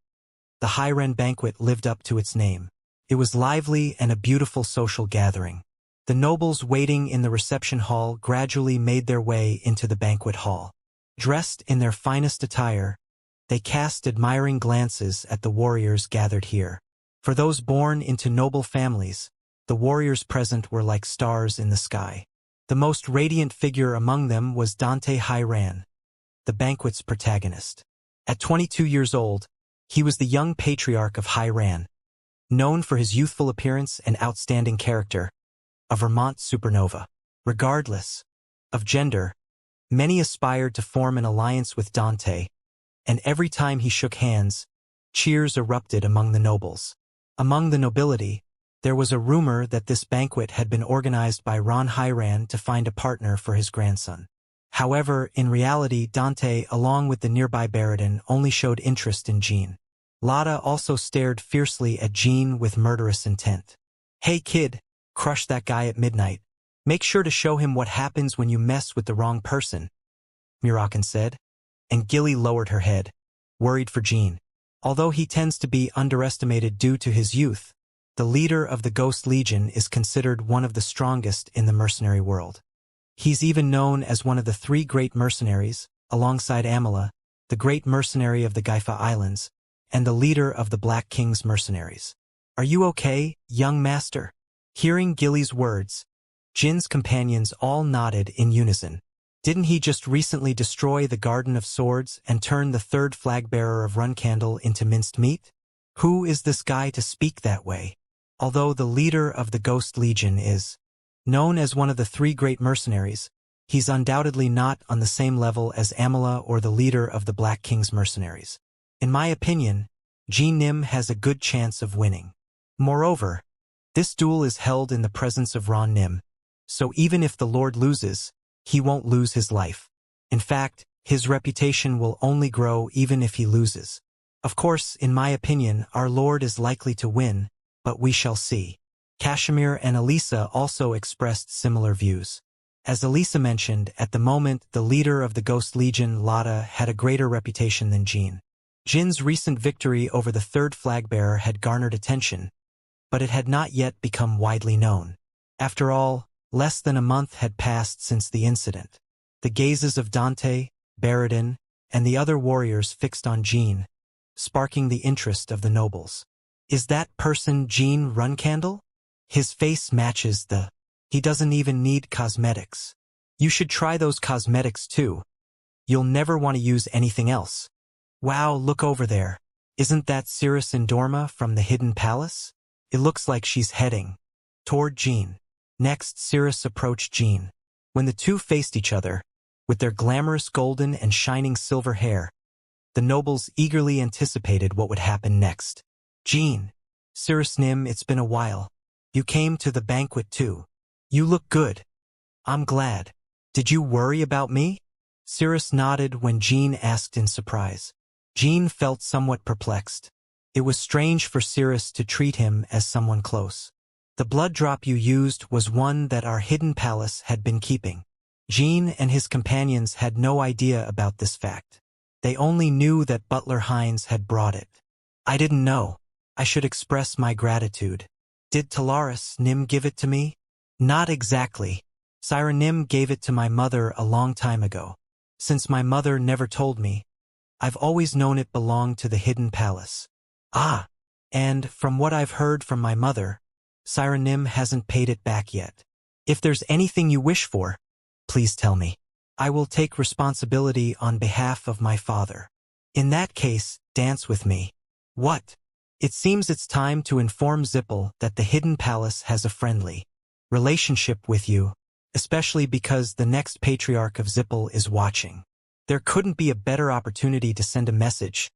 the Hyran banquet lived up to its name. It was lively and a beautiful social gathering. The nobles waiting in the reception hall gradually made their way into the banquet hall. Dressed in their finest attire, they cast admiring glances at the warriors gathered here. For those born into noble families, the warriors present were like stars in the sky. The most radiant figure among them was Dante Hyran, the banquet's protagonist. At 22 years old, he was the young patriarch of Hyran, known for his youthful appearance and outstanding character, a Vermont supernova. Regardless of gender, many aspired to form an alliance with Dante, and every time he shook hands, cheers erupted among the nobles. Among the nobility, there was a rumor that this banquet had been organized by Ron Hyran to find a partner for his grandson. However, in reality, Dante, along with the nearby Baradin, only showed interest in Jean. Lotta also stared fiercely at Jean with murderous intent. "Hey kid, crush that guy at midnight. Make sure to show him what happens when you mess with the wrong person," Murakan said, and Gilly lowered her head, worried for Jean. Although he tends to be underestimated due to his youth, the leader of the Ghost Legion is considered one of the strongest in the mercenary world. He's even known as one of the three great mercenaries, alongside Amila, the great mercenary of the Gaifa Islands, and the leader of the Black King's mercenaries. "Are you okay, young master?" Hearing Gilly's words, Jin's companions all nodded in unison. Didn't he just recently destroy the Garden of Swords and turn the third flag-bearer of Runcandle into minced meat? Who is this guy to speak that way? Although the leader of the Ghost Legion is known as one of the three great mercenaries, he's undoubtedly not on the same level as Amila or the leader of the Black King's mercenaries. In my opinion, Jean Nim has a good chance of winning. Moreover, this duel is held in the presence of Ron Nim, so even if the Lord loses, he won't lose his life. In fact, his reputation will only grow even if he loses. Of course, in my opinion, our Lord is likely to win, but we shall see. Kashmir and Elisa also expressed similar views. As Elisa mentioned, at the moment, the leader of the Ghost Legion, Lotta, had a greater reputation than Jean. Jin's recent victory over the third flag-bearer had garnered attention, but it had not yet become widely known. After all, less than a month had passed since the incident. The gazes of Dante, Baradin, and the other warriors fixed on Jean, sparking the interest of the nobles. "Is that person Jean Runcandle? His face matches the... He doesn't even need cosmetics. You should try those cosmetics too. You'll never want to use anything else. Wow, look over there. Isn't that Cirrus Indorma from the Hidden Palace? It looks like she's heading toward Jean." Next, Cirrus approached Jean. When the two faced each other, with their glamorous golden and shining silver hair, the nobles eagerly anticipated what would happen next. "Jean, Cirrus Nim, it's been a while. You came to the banquet too. You look good. I'm glad. Did you worry about me?" Cirrus nodded when Jean asked in surprise. Jean felt somewhat perplexed. It was strange for Cirrus to treat him as someone close. "The blood drop you used was one that our Hidden Palace had been keeping. Jean and his companions had no idea about this fact. They only knew that Butler Hines had brought it. I didn't know. I should express my gratitude. Did Talaris Nim give it to me? Not exactly. Sire Nim gave it to my mother a long time ago. Since my mother never told me, I've always known it belonged to the Hidden Palace. Ah, and from what I've heard from my mother, Sire Nim hasn't paid it back yet. If there's anything you wish for, please tell me. I will take responsibility on behalf of my father. In that case, dance with me. What? It seems it's time to inform Zippel that the Hidden Palace has a friendly relationship with you, especially because the next Patriarch of Zippel is watching. There couldn't be a better opportunity to send a message,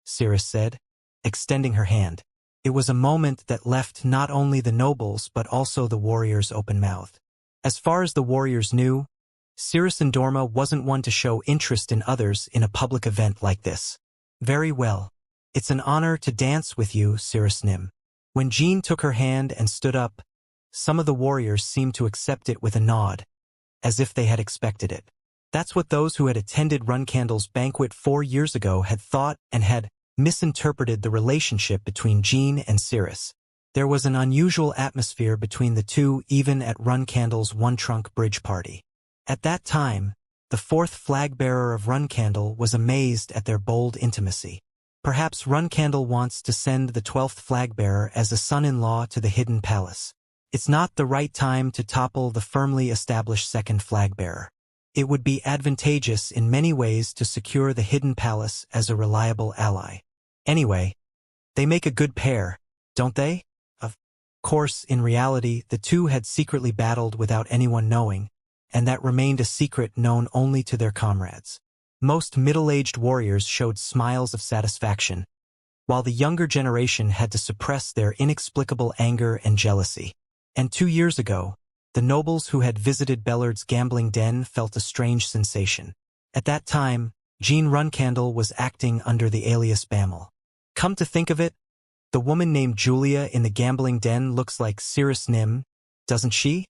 Cirrus said, extending her hand. It was a moment that left not only the nobles but also the warriors open-mouthed. As far as the warriors knew, Cirrus Indorma wasn't one to show interest in others in a public event like this. Very well. It's an honor to dance with you, Cirrus Nim. When Jean took her hand and stood up, some of the warriors seemed to accept it with a nod, as if they had expected it. That's what those who had attended Runcandle's banquet 4 years ago had thought and had misinterpreted the relationship between Jean and Cirrus. There was an unusual atmosphere between the two even at Runcandle's one-trunk bridge party. At that time, the 4th flag-bearer of Runcandle was amazed at their bold intimacy. Perhaps Runcandle wants to send the 12th flag-bearer as a son-in-law to the Hidden Palace. It's not the right time to topple the firmly established 2nd flag-bearer. It would be advantageous in many ways to secure the Hidden Palace as a reliable ally. Anyway, they make a good pair, don't they? Of course, in reality, the two had secretly battled without anyone knowing, and that remained a secret known only to their comrades. Most middle-aged warriors showed smiles of satisfaction, while the younger generation had to suppress their inexplicable anger and jealousy. And 2 years ago, the nobles who had visited Bellard's gambling den felt a strange sensation. At that time, Jean Runcandle was acting under the alias Bammel. Come to think of it, the woman named Julia in the gambling den looks like Cirrus Nim, doesn't she?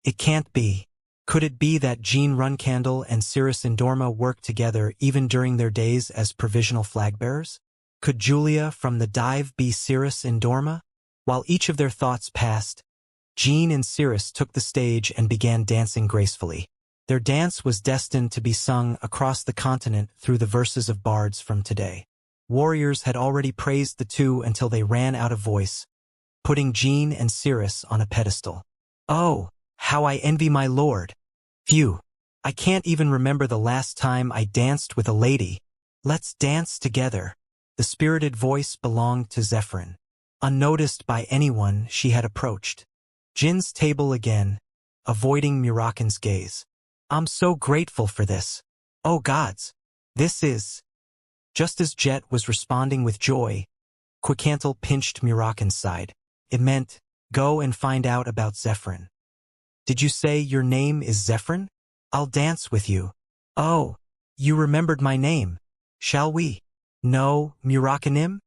It can't be. Could it be that Jean Runcandle and Cirrus Indorma worked together even during their days as provisional flag-bearers? Could Julia from the dive be Cirrus Indorma? While each of their thoughts passed, Jean and Cirrus took the stage and began dancing gracefully. Their dance was destined to be sung across the continent through the verses of bards from today. Warriors had already praised the two until they ran out of voice, putting Jean and Cirrus on a pedestal. Oh, how I envy my lord! Phew, I can't even remember the last time I danced with a lady. Let's dance together. The spirited voice belonged to Zephyrin. Unnoticed by anyone, she had approached Jin's table again, avoiding Murakin's gaze. I'm so grateful for this. Oh gods, this is... Just as Jet was responding with joy, Quicantle pinched Murakin's side. It meant, go and find out about Zephyrin. Did you say your name is Zephyrin? I'll dance with you. Oh, you remembered my name. Shall we? No, Murakanim?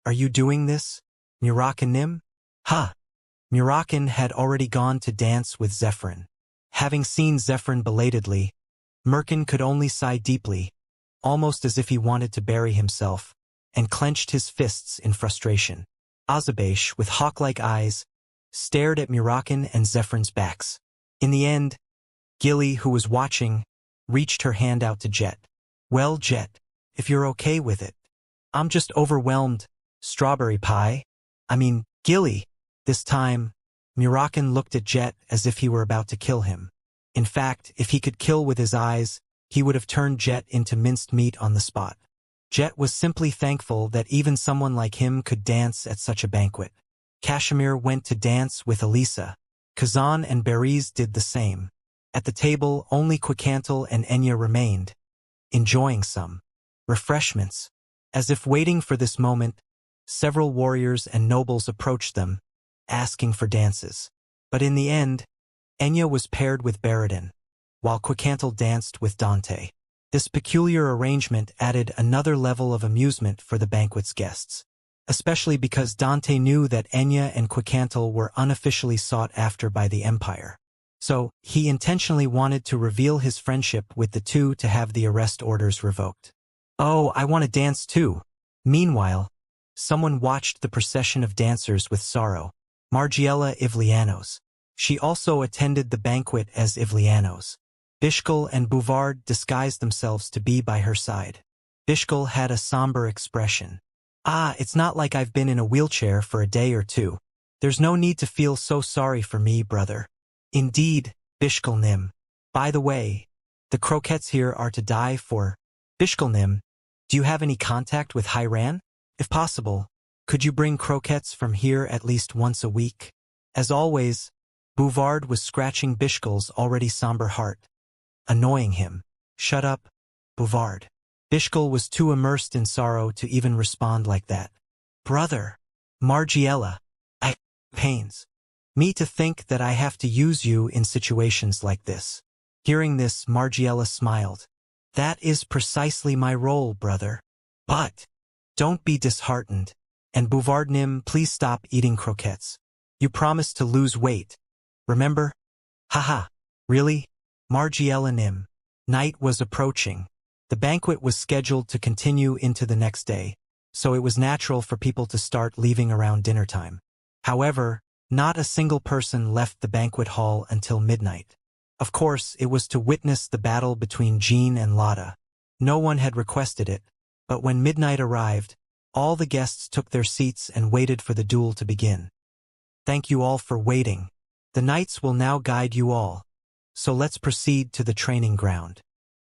Are you doing this? Murakanim? Ha! Murakin had already gone to dance with Zephyrin. Having seen Zephyrin belatedly, Merkin could only sigh deeply, almost as if he wanted to bury himself, and clenched his fists in frustration. Azabash, with hawk-like eyes, stared at Murakin and Zephyrin's backs. In the end, Gilly, who was watching, reached her hand out to Jet. Well, Jet, if you're okay with it. I'm just overwhelmed. Strawberry pie? I mean, Gilly. This time, Murakin looked at Jet as if he were about to kill him. In fact, if he could kill with his eyes, he would have turned Jet into minced meat on the spot. Jet was simply thankful that even someone like him could dance at such a banquet. Kashmir went to dance with Elisa. Kazan and Beriz did the same. At the table, only Quicantle and Enya remained, enjoying some refreshments. As if waiting for this moment, several warriors and nobles approached them, asking for dances. But in the end, Enya was paired with Baradin, while Quicantle danced with Dante. This peculiar arrangement added another level of amusement for the banquet's guests, especially because Dante knew that Enya and Quicantle were unofficially sought after by the Empire. So, he intentionally wanted to reveal his friendship with the two to have the arrest orders revoked. Oh, I want to dance too. Meanwhile, someone watched the procession of dancers with sorrow. Margiela Ivlianos. She also attended the banquet as Ivlianos. Bishkal and Bouvard disguised themselves to be by her side. Bishkal had a somber expression. Ah, it's not like I've been in a wheelchair for a day or two. There's no need to feel so sorry for me, brother. Indeed, Bishkal Nim. By the way, the croquettes here are to die for. Bishkal Nim, do you have any contact with Hiran? If possible, could you bring croquettes from here at least once a week? As always, Bouvard was scratching Bishkal's already somber heart, annoying him. Shut up, Bouvard. Bishkal was too immersed in sorrow to even respond like that. Brother, Margiela, pains me to think that I have to use you in situations like this. Hearing this, Margiela smiled. That is precisely my role, brother. But don't be disheartened. And Bouvard Nim, please stop eating croquettes. You promised to lose weight. Remember? Haha. Really? Margiela Nim. Night was approaching. The banquet was scheduled to continue into the next day, so it was natural for people to start leaving around dinner time. However, not a single person left the banquet hall until midnight. Of course, it was to witness the battle between Jean and Lada. No one had requested it, but when midnight arrived, all the guests took their seats and waited for the duel to begin. Thank you all for waiting. The knights will now guide you all. So let's proceed to the training ground.